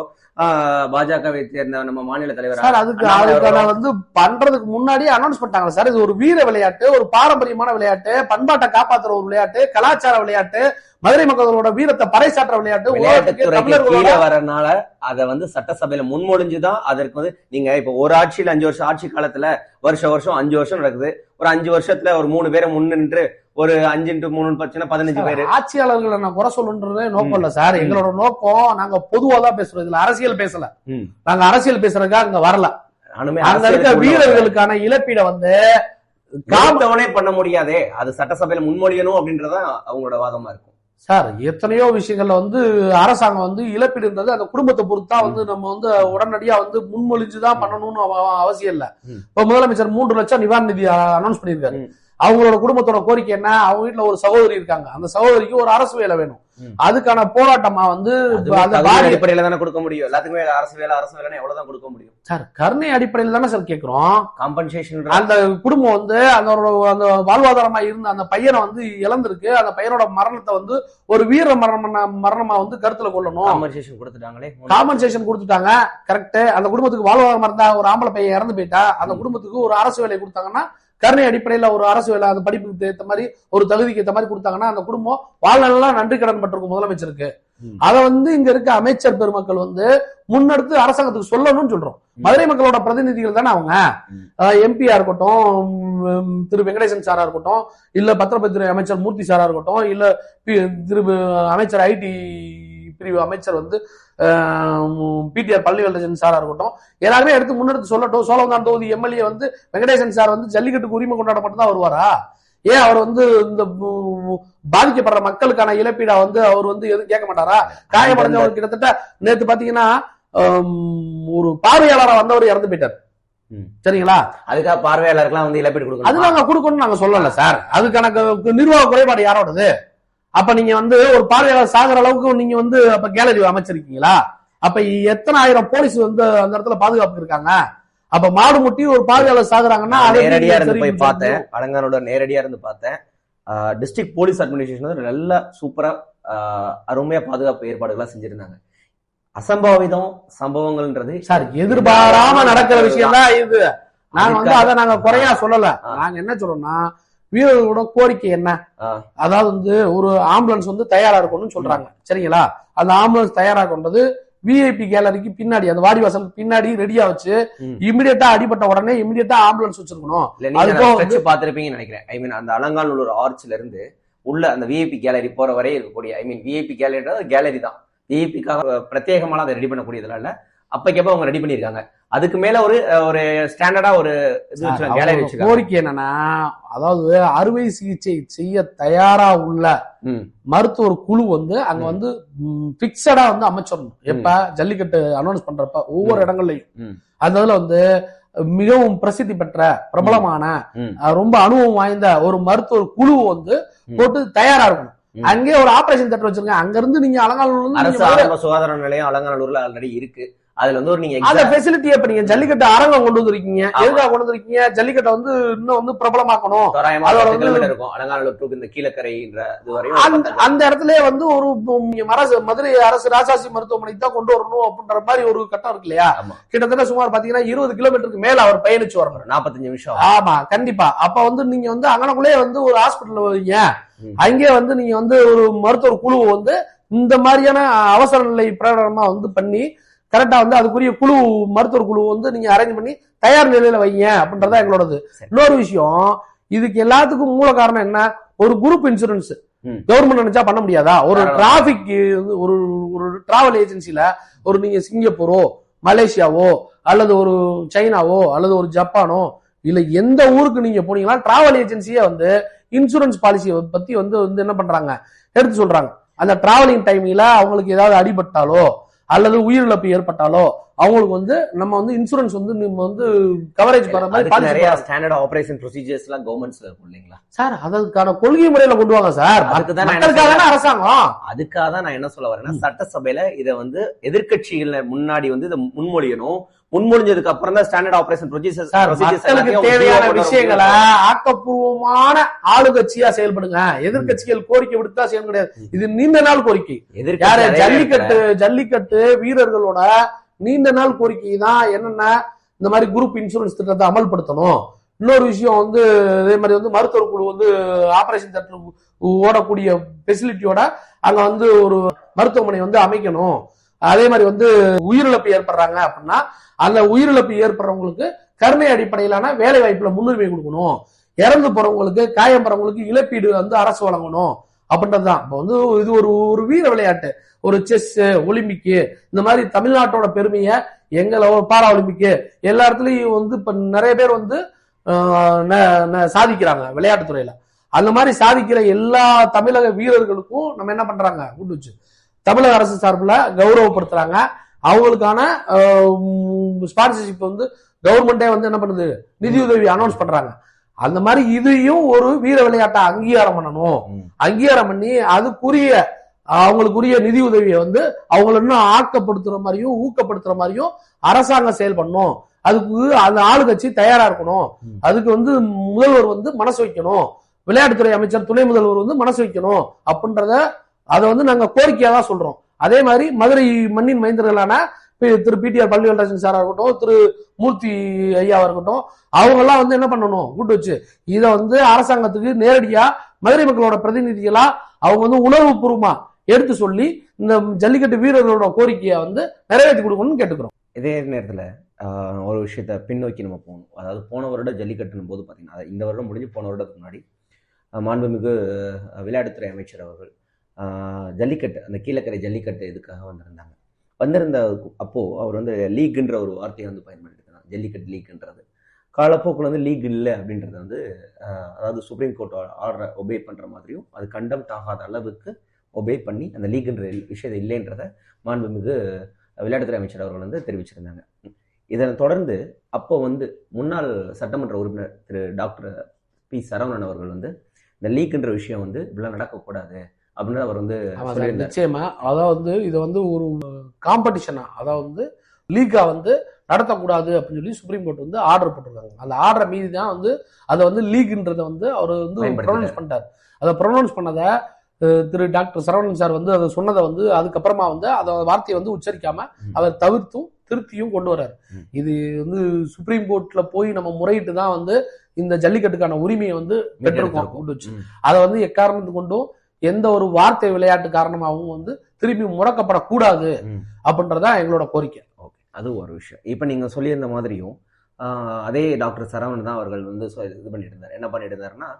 பாஜகவை சேர்ந்த நம்ம மாநில தலைவர் சார் அதுக்கான வந்து பண்றதுக்கு முன்னாடியே அனௌன்ஸ் பண்ணிட்டாங்க சார். இது ஒரு வீர விளையாட்டு, ஒரு பாரம்பரியமான விளையாட்டு, பண்பாட்டை காப்பாற்றுற ஒரு விளையாட்டு, கலாச்சார விளையாட்டு, மதுரை மக்களோட வீரத்தை பறைசாற்ற விளையாட்டு வரனால அதை வந்து சட்டசபையில முன்மொழிஞ்சுதான் அதற்கு வந்து நீங்க இப்ப ஒரு ஆட்சியில் 5 வருஷம் ஆட்சி காலத்துல வருஷம் 5 வருஷம் நடக்குது. ஒரு 5 வருஷத்துல ஒரு 3 பேரை முன்னின்று ஒரு 5x3 15 பேரு ஆட்சியாளர்களை நான் குறை சொல்லுன்றது நோக்கம் இல்ல சார். எங்களோட நோக்கம் நாங்க பொதுவா தான் பேசுறோம். இதுல அரசியல் பேசல. நாங்க அரசியல் பேசுறதுக்காக அங்க வரல. அங்க இருக்க வீரர்களுக்கான இழப்பீட வந்து காமத்தவனே பண்ண முடியாதே, அது சட்டசபையில முன்மொழியணும் அப்படின்றதான் அவங்களோட வாதமா இருக்கும் சார். எத்தனையோ விஷயங்கள்ல வந்து அரசாங்கம் வந்து இழப்பீடுன்றது அந்த குடும்பத்தை பொறுத்தா வந்து நம்ம வந்து உடனடியா வந்து முன்மொழிஞ்சுதான் பண்ணணும்னு அவசியம் இல்ல. இப்ப முதலமைச்சர் 3 லட்சம் நிவாரண நிதி அனௌன்ஸ் பண்ணியிருக்காரு. அவங்களோட குடும்பத்தோட கோரிக்கை என்ன? அவங்க வீட்டுல ஒரு சகோதரி இருக்காங்க, அந்த சகோதரிக்கு ஒரு அரசு வேலை வேணும். அதுக்கான போராட்டமா வந்து அடிப்படையில தானே கொடுக்க முடியும். எல்லாத்துக்குமே அரசு வேலை எவ்வளவுதான் கொடுக்க முடியும் சார்? கருணை அடிப்படையில தானே சார் கேட்கிறோம். காம்பன்சேஷன் அந்த குடும்பம் வந்து அந்த வாழ்வாதாரமா இருந்த அந்த பையனை வந்து இழந்திருக்கு. அந்த பையனோட மரணத்தை வந்து ஒரு வீர மரணமா வந்து கருத்துல கொள்ளணும். காம்பன்சேஷன் கொடுத்துட்டாங்களே, காம்பன்சேஷன் கொடுத்துட்டாங்க, கரெக்ட். அந்த குடும்பத்துக்கு வாழ்வாதாரம் இருந்தா, ஒரு ஆம்பளை பையன் இறந்து போயிட்டா, அந்த குடும்பத்துக்கு ஒரு அரசு வேலை கொடுத்தாங்கன்னா, கருணை அடிப்படையில ஒரு அரசு வேலை அந்த படிப்புக்கு ஏற்ற மாதிரி ஒரு தகுதிக்கு ஏற்ற மாதிரி கொடுத்தாங்கன்னா அந்த குடும்பம் வாழ்நாளெல்லாம் நன்றி கடன் பட்டிருக்கும் முதலமைச்சருக்கு. அதை வந்து இங்க இருக்க அமைச்சர் பெருமக்கள் வந்து முன்னெடுத்து அரசாங்கத்துக்கு சொல்லணும்னு சொல்றோம். மதுரை மக்களோட பிரதிநிதிகள் தானே அவங்க. எம்பியா இருக்கட்டும், திரு வெங்கடேசன் சாரா இருக்கட்டும், இல்ல பத்திரப்பதித்துறை அமைச்சர் மூர்த்தி சாரா இருக்கட்டும், இல்ல திரு அமைச்சர் ஐடி பிரிவு அமைச்சர் வந்து பிடிஆர் பழனிவேல்ராஜன் சாரா இருக்கட்டும், எல்லாருமே எடுத்து முன்னெடுத்து சொல்லட்டும். சோழவந்தான் தொகுதி எம்எல்ஏ வந்து வெங்கடேசன் சார் வந்து ஜல்லிக்கட்டுக்கு உரிமை கொண்டாட மட்டும் தான் வருவாரா? ஏன் அவர் வந்து இந்த பாதிக்கப்படுற மக்களுக்கான இழப்பீடா வந்து அவர் வந்து எதுவும் கேட்க மாட்டாரா? காயமடைஞ்சவர் கிட்டத்தட்ட நேத்து பாத்தீங்கன்னா ஒரு பார்வையாளரா வந்தவர் இறந்து போயிட்டார். சரிங்களா? அதுக்காக பார்வையாளருக்குலாம் வந்து இழப்பீடு கொடுக்கணும். அது நாங்க கொடுக்கணும்னு நாங்க சொல்லல சார். அதுக்கான நிர்வாக குறைபாடு யாரோடது? அப்ப நீங்க வந்து ஒரு பார்வையாளர் சாகிற அளவுக்கு நீங்க வந்து அப்ப கேலரி அமைச்சிருக்கீங்களா? அப்ப எத்தனை ஆயிரம் போலீஸ் வந்து அந்த இடத்துல பாதுகாப்பு இருக்காங்க? அப்ப மாடு முட்டி ஒரு பார்வையாளர் சாகுறாங்கன்னா நேரடியா இருந்து போய் பார்த்தேன், அலங்கானோட நேரடியா இருந்து பார்த்தேன். டிஸ்ட்ரிக்ட் போலீஸ் அட்மினிஸ்ட்ரேஷன் நல்ல சூப்பரா அருமையா பாதுகாப்பு ஏற்பாடுகளா செஞ்சிருந்தாங்க. அசம்பாவிதம் சம்பவங்கள்ன்றது சார் எதிர்பாராம நடக்கிற விஷயம் தான் இது. நாங்க வந்து அதை நாங்க குறையா சொல்லல. நாங்க என்ன சொல்றோம்னா, வீரர்களோட கோரிக்கை என்ன? அதாவது வந்து ஒரு ஆம்புலன்ஸ் வந்து தயாரா இருக்கணும்னு சொல்றாங்க. சரிங்களா? அந்த ஆம்புலன்ஸ் தயாரா கொண்டது விஐபி கேலரிக்கு பின்னாடி, அந்த வாடிவாசல் பின்னாடி ரெடியா வச்சு இமிடியேட்டா அடிபட்ட உடனே இமிடியேட்டா ஆம்புலன்ஸ் வச்சிருக்கணும். பாத்திருப்பீங்கன்னு நினைக்கிறேன். ஐ மீன் அந்த அலங்காநல்லூர் ஆர்ச்ல இருந்து உள்ள அந்த விஐபி கேலரி போற வரை இருக்கக்கூடிய, ஐ மீன் விஐபி கேலரி தான். விஐபிக்காக பிரத்யேகமான அதை ரெடி பண்ணக்கூடியதுல இல்ல, அப்பக்கப்ப அவங்க ரெடி பண்ணிருக்காங்க. அதுக்கு மேல ஒரு ஸ்டாண்டர்டா ஒரு கேலரி வச்சிருக்காங்க. கோரிக்கை என்னன்னா, அதாவது அறுவை சிகிச்சை செய்ய தயாரா உள்ள மருத்துவர் குழு வந்து அங்க வந்து பிக்சடா வந்து அமைச்சிடணும். எப்ப ஜல்லிக்கட்டு அனௌன்ஸ் பண்றப்ப ஒவ்வொரு இடங்கள்லயும் அந்த இதுல வந்து மிகவும் பிரசித்தி பெற்ற பிரபலமான ரொம்ப அனுபவம் வாய்ந்த ஒரு மருத்துவர் குழு வந்து போட்டு தயாரா இருக்கணும். அங்கே ஒரு ஆபரேஷன் தியேட்டர் வச்சிருங்க. அங்க இருந்து நீங்க அலங்காநல்லூர் சுகாதார நிலையம் அலங்காநல்லூர்ல ஆல்ரெடி இருக்கு. அதுல வந்து ஒரு நீங்க அந்த ஃபெசிலிட்டி இப்ப நீங்க ஜல்லிக்கட்டு அரங்கம் கொண்டு வந்திருக்கீங்க. எதுக்காக கொண்டு வந்திருக்கீங்க? ஜல்லிக்கட்டை வந்து இன்னும் வந்து பிரபலமாக்கணும். இருக்கும் அலங்காநல்லூர் இந்த கீழக்கரைன்ற அந்த இடத்துல வந்து ஒரு மதுரை அரசு ராசாசி மருத்துவமனைக்கு தான் கொண்டு வரணும் அப்படின்ற மாதிரி ஒரு கட்டம் இருக்கு இல்லையா? கிட்டத்தட்ட சுமார் பாத்தீங்கன்னா 20 கிலோமீட்டருக்கு மேல அவர் பயணிச்சு வரணும். 45 நிமிஷம். ஆமா, கண்டிப்பா. அப்ப வந்து நீங்க வந்து அங்கனக்குள்ளே வந்து ஒரு ஹாஸ்பிட்டல் வரீங்க. அங்கே வந்து நீங்க வந்து ஒரு மருத்துவர் குழு வந்து இந்த மாதிரியான அவசர நிலை பிரகடனமா வந்து பண்ணி கரெக்டா வந்து அதுக்குரிய குழு மருத்துவர் குழு வந்து நீங்க அரேஞ்ச் பண்ணி தயார் நிலையில வைங்க அப்படின்றதா எங்களோடது. இன்னொரு விஷயம், இதுக்கு எல்லாத்துக்கும் மூல காரணம் என்ன? ஒரு குரூப் இன்சூரன்ஸ் கவர்மெண்ட் நினைச்சா பண்ண முடியாதா? ஒரு டிராபிக் ஒரு டிராவல் ஏஜென்சில ஒரு நீங்க சிங்கப்பூரோ மலேசியாவோ அல்லது ஒரு சைனாவோ அல்லது ஒரு ஜப்பானோ இல்ல எந்த ஊருக்கு நீங்க போனீங்கன்னா டிராவல் ஏஜென்சியே வந்து இன்சூரன்ஸ் பாலிசியை பத்தி வந்து என்ன பண்றாங்க, எடுத்து சொல்றாங்க. அந்த டிராவலிங் டைம்ல அவங்களுக்கு ஏதாவது அடிபட்டாலோ அல்லது உயிரிழப்பு ஏற்பட்டாலோ அவங்களுக்கு வந்து நம்ம வந்து இன்சூரன்ஸ் வந்து நம்ம வந்து கவரேஜ் பண்ற மாதிரி நிறைய ஸ்டாண்டர்ட் ஆபரேஷன் ப்ரொசீஜர்ஸ் எல்லாம் கவர்மெண்ட்ஸ்ல இருக்கும் இல்லைங்களா சார்? அதுக்கான கொள்கை முறையில கொண்டு வாங்க சார். அரசாங்கம் அதுக்காக தான் நான் என்ன சொல்ல வரேன்னா, சட்டசபையில இதை வந்து எதிர்கட்சிகள் முன்னாடி வந்து இதை முன்மொழியணும். முன்மொழிஞ்சதுக்கு அப்புறம் தான் ஸ்டாண்டர்ட் ஆபரேஷன் மக்களுக்கு தேவையான விஷயங்களை ஆக்கப்பூர்வமான ஆளுங்கட்சியா செயல்படுங்க. எதிர்கட்சிகள் கோரிக்கை விடுத்தா செய்ய கிடையாது. இது நீண்ட நாள் கோரிக்கை. ஜல்லிக்கட்டு வீரர்களோட நீண்ட நாள் கோரிக்கை தான். என்னென்ன, இந்த மாதிரி குரூப் இன்சூரன்ஸ் திட்டத்தை அமல்படுத்தணும். இன்னொரு விஷயம் வந்து இதே மாதிரி வந்து மருத்துவர் குழு வந்து ஆபரேஷன் தியேட்டர் ஓடக்கூடிய ஃபெசிலிட்டியோட அங்க வந்து ஒரு மருத்துவமனை வந்து அமைக்கணும். அதே மாதிரி வந்து உயிரிழப்பு ஏற்படுறாங்க அப்படின்னா அந்த உயிரிழப்பு ஏற்படுறவங்களுக்கு கருணை அடிப்படையிலான வேலை வாய்ப்புல முன்னுரிமை கொடுக்கணும். இறந்து போறவங்களுக்கு, காயம் போறவங்களுக்கு இழப்பீடு வந்து அரசு வழங்கணும் அப்படின்றதுதான். இப்ப வந்து இது ஒரு வீர விளையாட்டு, ஒரு செஸ், ஒலிம்பிக்கு, இந்த மாதிரி தமிழ்நாட்டோட பெருமையை எங்களை பாரா ஒலிம்பிக்கு எல்லா இடத்துலயும் வந்து இப்ப நிறைய பேர் வந்து சாதிக்கிறாங்க விளையாட்டுத்துறையில. அந்த மாதிரி சாதிக்கிற எல்லா தமிழக வீரர்களுக்கும் நம்ம என்ன பண்றாங்க, கூட்டு வச்சு தமிழக அரசு சார்பில் கௌரவப்படுத்துறாங்க. அவங்களுக்கான ஸ்பான்சர்ஷிப் வந்து கவர்மெண்டே வந்து என்ன பண்ணுது, நிதியுதவி அனௌன்ஸ் பண்றாங்க. அந்த மாதிரி இதையும் ஒரு வீர விளையாட்டை அங்கீகாரம் பண்ணணும். அங்கீகாரம் பண்ணி அதுக்குரிய அவங்களுக்குரிய நிதி உதவியை வந்து அவங்களை இன்னும் ஆக்கப்படுத்துற மாதிரியும் ஊக்கப்படுத்துற மாதிரியும் அரசாங்கம் செயல் பண்ணும். அதுக்கு அந்த ஆளுங்கட்சி தயாரா இருக்கணும். அதுக்கு வந்து முதல்வர் வந்து மனசு வைக்கணும், விளையாட்டுத்துறை அமைச்சர், துணை முதல்வர் வந்து மனசு வைக்கணும் அப்படின்றத அதை வந்து நாங்க கோரிக்கையா தான் சொல்றோம். அதே மாதிரி மதுரை மண்ணின் மைந்தர்களான திரு பிடிஆர் பழனிவேல்ராஜன் சாரா இருக்கட்டும், திரு மூர்த்தி ஐயாவா இருக்கட்டும், அவங்க எல்லாம் வந்து என்ன பண்ணணும், கூட்டு வச்சு இதை வந்து அரசாங்கத்துக்கு நேரடியா மதுரை மக்களோட பிரதிநிதிகளா அவங்க வந்து உணர்வு பூர்வமா எடுத்து சொல்லி இந்த ஜல்லிக்கட்டு வீரர்களோட கோரிக்கையை வந்து நிறைவேற்றி கொடுக்கணும்னு கேட்டுக்கிறோம். இதே நேரத்துல ஒரு விஷயத்த பின்னோக்கி நம்ம போகணும். அதாவது போன வருடம் ஜல்லிக்கட்டுன்னு போது பாத்தீங்கன்னா, இந்த வருடம் முடிஞ்சு போன வருடத்துக்கு முன்னாடி மாண்புமிகு விளையாட்டுத்துறை அமைச்சர் அவர்கள் ஜல்லிக்கட்டு, அந்த கீழக்கரை ஜல்லிக்கட்டு இதுக்காக வந்திருந்த அப்போ அவர் வந்து லீக்ன்ற ஒரு வார்த்தையை வந்து பயன்படுத்தினார். ஜல்லிக்கட்டு லீக்ன்றது காலப்போக்கில் வந்து லீக் இல்லை அப்படின்றது வந்து அதாவது சுப்ரீம் கோர்ட் ஆர்டரை ஒபே பண்ற மாதிரியும் அது கண்டம் ஆகாத அளவுக்கு ஒபே பண்ணி அந்த லீக்ன்ற விஷயத்தை இல்லைன்றத மாண்புமிகு விளையாட்டுத்துறை அமைச்சர் அவர்கள் வந்து தெரிவிச்சிருந்தாங்க. இதனை தொடர்ந்து அப்போ வந்து முன்னாள் சட்டமன்ற உறுப்பினர் திரு டாக்டர் பி சரவணன் அவர்கள் வந்து இந்த லீக்ன்ற விஷயம் வந்து இப்படிலாம் நடக்கக்கூடாது அப்படின்னு அவர் வந்து நிச்சயமா, அதாவது இதை வந்து ஒரு காம்படிஷனா, அதாவது லீகா வந்து நடத்தக்கூடாது அப்படின்னு சொல்லி சுப்ரீம் கோர்ட் வந்து ஆர்டர் போட்டிருக்காங்க. அந்த ஆர்டரை மீறி தான் வந்து அதை வந்து லீக்ன்றதை வந்து அவர் வந்து ப்ரொனவுன்ஸ் பண்ணிட்டார். அதை ப்ரொனவுன்ஸ் பண்ணதை திரு டாக்டர் சரவணன் சார் வந்து அதை சொன்னதை வந்து அதுக்கப்புறமா வந்து அதை வார்த்தையை வந்து உச்சரிக்காம அவர் தவிர்த்தும் திருத்தியும் கொண்டு வர்றாரு. இது வந்து சுப்ரீம் கோர்ட்ல போய் நம்ம முறையிட்டு தான் வந்து இந்த ஜல்லிக்கட்டுக்கான உரிமையை வந்து பெற்றிருக்கோம் கொண்டு வச்சு. அதை வந்து எக்காரணத்து கொண்டும் எந்த ஒரு வார்த்தை விளையாட்டு காரணமாகவும் வந்து திருப்பி முடக்கப்படக்கூடாது அப்படின்றதா எங்களோட கோரிக்கை. ஓகே, அது ஒரு விஷயம். இப்ப நீங்க சொல்லியிருந்த மாதிரியும் அதே டாக்டர் சரவணன் தான் அவர்கள் வந்து இது பண்ணிட்டு இருந்தார். என்ன பண்ணிட்டு இருந்தாருன்னா,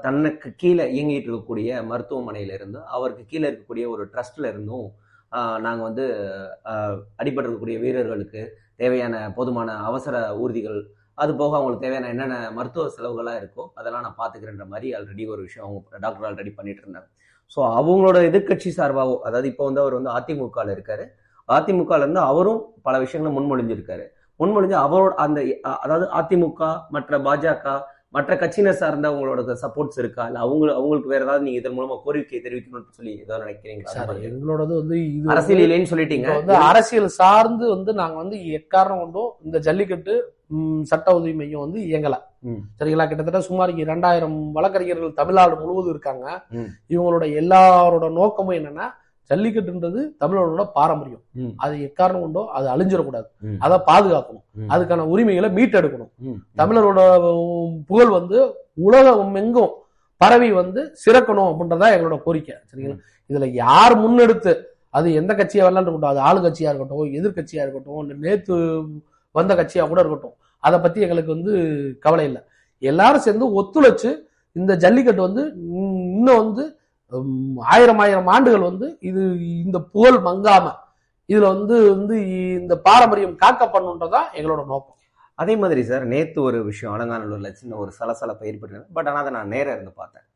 தனக்கு கீழே இயங்கிட்டு இருக்கக்கூடிய மருத்துவமனையில இருந்து அவருக்கு கீழே இருக்கக்கூடிய ஒரு ட்ரஸ்ட்ல இருந்தும் நாங்க வந்து அடிபட்டு இருக்கக்கூடிய வீரர்களுக்கு தேவையான போதுமான அவசர ஊர்திகள், அது போக அவங்களுக்கு தேவையான என்னென்ன மருத்துவ செலவுகளாக இருக்கோ அதெல்லாம் நான் பார்த்துக்கிறேன்ற மாதிரி ஆல்ரெடி ஒரு விஷயம் அவங்க டாக்டர் ஆல்ரெடி பண்ணிட்டு இருந்தாங்க. ஸோ அவங்களோட எதிர்கட்சி சார்பாகவும், அதாவது இப்போ வந்து அவர் வந்து அதிமுகவில் இருக்காரு, அதிமுகல இருந்து அவரும் பல விஷயங்களை முன்மொழிஞ்சு அவரோட அந்த அதாவது அதிமுக மற்ற பாஜக மற்ற கட்சியினர் சார்ந்தவங்களோட சப்போர்ட்ஸ் இருக்கா, இல்லை அவங்களுக்கு வேற ஏதாவது நீங்க இதன் மூலமா கோரிக்கை தெரிவிக்கணும்னு சொல்லி ஏதாவது நினைக்கிறீங்களா? எங்களோட வந்து இது அரசியல் இல்லைன்னு சொல்லிட்டீங்க. வந்து அரசியல் சார்ந்து வந்து நாங்க வந்து எக்காரணம் கொண்டும் இந்த ஜல்லிக்கட்டு சட்ட உதவி மையம் வந்து இயங்கல. சரிங்களா? கிட்டத்தட்ட சுமார் 2000 வழக்கறிஞர்கள் தமிழ்நாடு முழுவதும் இருக்காங்க. இவங்களோட எல்லாரோட நோக்கமும் என்னன்னா, ஜல்லிக்கட்டுன்றது தமிழரோட பாரம்பரியம், அது எக்காரணம் கொண்டோ அது அழிஞ்சிடக்கூடாது, அதை பாதுகாக்கணும், அதுக்கான உரிமைகளை மீட்டெடுக்கணும். தமிழரோட புகழ் வந்து உலகம் எங்கும் பரவி வந்து சிறக்கணும் அப்படின்றதா எங்களோட கோரிக்கை. சரிங்களா? இதுல யார் முன்னெடுத்து, அது எந்த கட்சியா வரலான்னு இருக்கட்டும், அது ஆளுங்கட்சியா இருக்கட்டும், எதிர்கட்சியா இருக்கட்டும், நேத்து வந்த கட்சியா கூட இருக்கட்டும், அதை பத்தி எங்களுக்கு வந்து கவலை இல்லை. எல்லாரும் சேர்ந்து ஒத்துழைச்சு இந்த ஜல்லிக்கட்டு வந்து இன்னும் வந்து 1000 ஆண்டுகள் வந்து இது இந்த புகழ் மங்காம இதுல வந்து இந்த பாரம்பரியம் காக்கப்படணுன்றதா எங்களோட நோக்கம். அதே மாதிரி சார், நேத்து ஒரு விஷயம் அலங்காநல்லூர்ல சின்ன ஒரு சலசலப்பை ஏற்பட்டு, பட் ஆனால் அதை நான் நேரம் இருந்து பார்த்தேன்.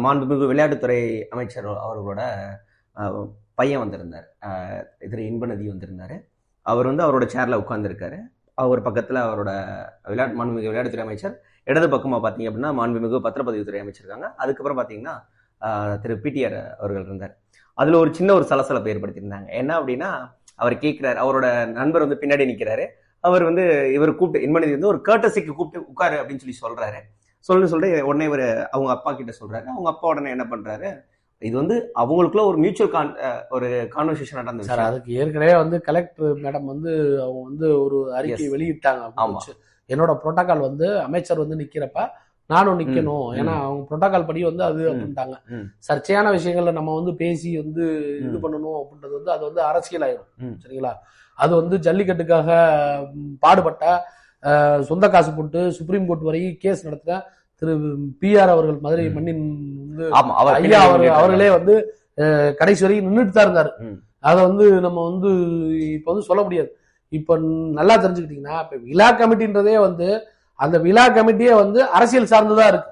மாண்புமிகு விளையாட்டுத்துறை அமைச்சர் அவர்களோட பையன் வந்திருந்தார், திரு இன்பநதி வந்திருந்தாரு. அவர் வந்து அவரோட சேர்ல உட்கார்ந்துருக்காரு. அவர் பக்கத்துல அவரோட மாண்புமிகு விளையாட்டுத்துறை அமைச்சர், இடது பக்கமா பாத்தீங்க அப்படின்னா மாண்புமிகு பத்திரப்பதிவுத்துறை அமைச்சர் இருக்காங்க. அதுக்கப்புறம் பாத்தீங்கன்னா திரு பிடிஆர் அவர்கள் இருந்தார். அதுல ஒரு சின்ன ஒரு சலசலப்பை ஏற்படுத்தியிருந்தாங்க. என்ன அப்படின்னா, அவர் கேட்கிறாரு, அவரோட நண்பர் வந்து பின்னாடி நிக்கிறாரு. அவர் வந்து இவர் கூப்பிட்டு இன்மனிதி வந்து ஒரு கர்டசிக்கு கூப்பிட்டு உட்காரு அப்படின்னு சொல்றாரு. சொல்லிட்டு உடனே இவர் அவங்க அப்பா கிட்ட சொல்றாரு. அவங்க அப்பா உடனே என்ன பண்றாரு, இது வந்து அவங்களுக்குள்ள ஒரு மியூச்சுவல் ஒரு கான்வர்சேஷன் நடந்தது சார். அதுக்கு ஏற்கனவே வந்து கலெக்டர் மேடம் வந்து அவங்க வந்து ஒரு அறிக்கை வெளியிட்டாங்க. என்னோட புரோட்டோகால் வந்து அமைச்சர் வந்து நிக்கிறப்ப நானும் நிக்கணும், ஏன்னா அவங்க புரோட்டோகால் படி வந்து அது அப்படின்ட்டாங்க. சர்ச்சையான விஷயங்கள்ல நம்ம வந்து பேசி வந்து இது பண்ணணும் அப்படின்றது வந்து அது வந்து அரசியல் ஆயிரும். சரிங்களா? அது வந்து ஜல்லிக்கட்டுக்காக பாடுபட்ட சொந்த காசு போட்டு சுப்ரீம் கோர்ட் வரைக்கும் கேஸ் நடத்த திரு PR அவர்கள், மதுரை மண்ணின் வந்து ஐயா அவர்களே வந்து கடைசி வரைக்கும் நின்றுட்டு தான் இருந்தாரு. அதை வந்து நம்ம வந்து இப்ப வந்து சொல்ல முடியாது. இப்ப நல்லா தெரிஞ்சுக்கிட்டீங்கன்னா, இப்ப விழா கமிட்டின்றதே வந்து அந்த விழா கமிட்டியே வந்து அரசியல் சார்ந்துதான் இருக்கு.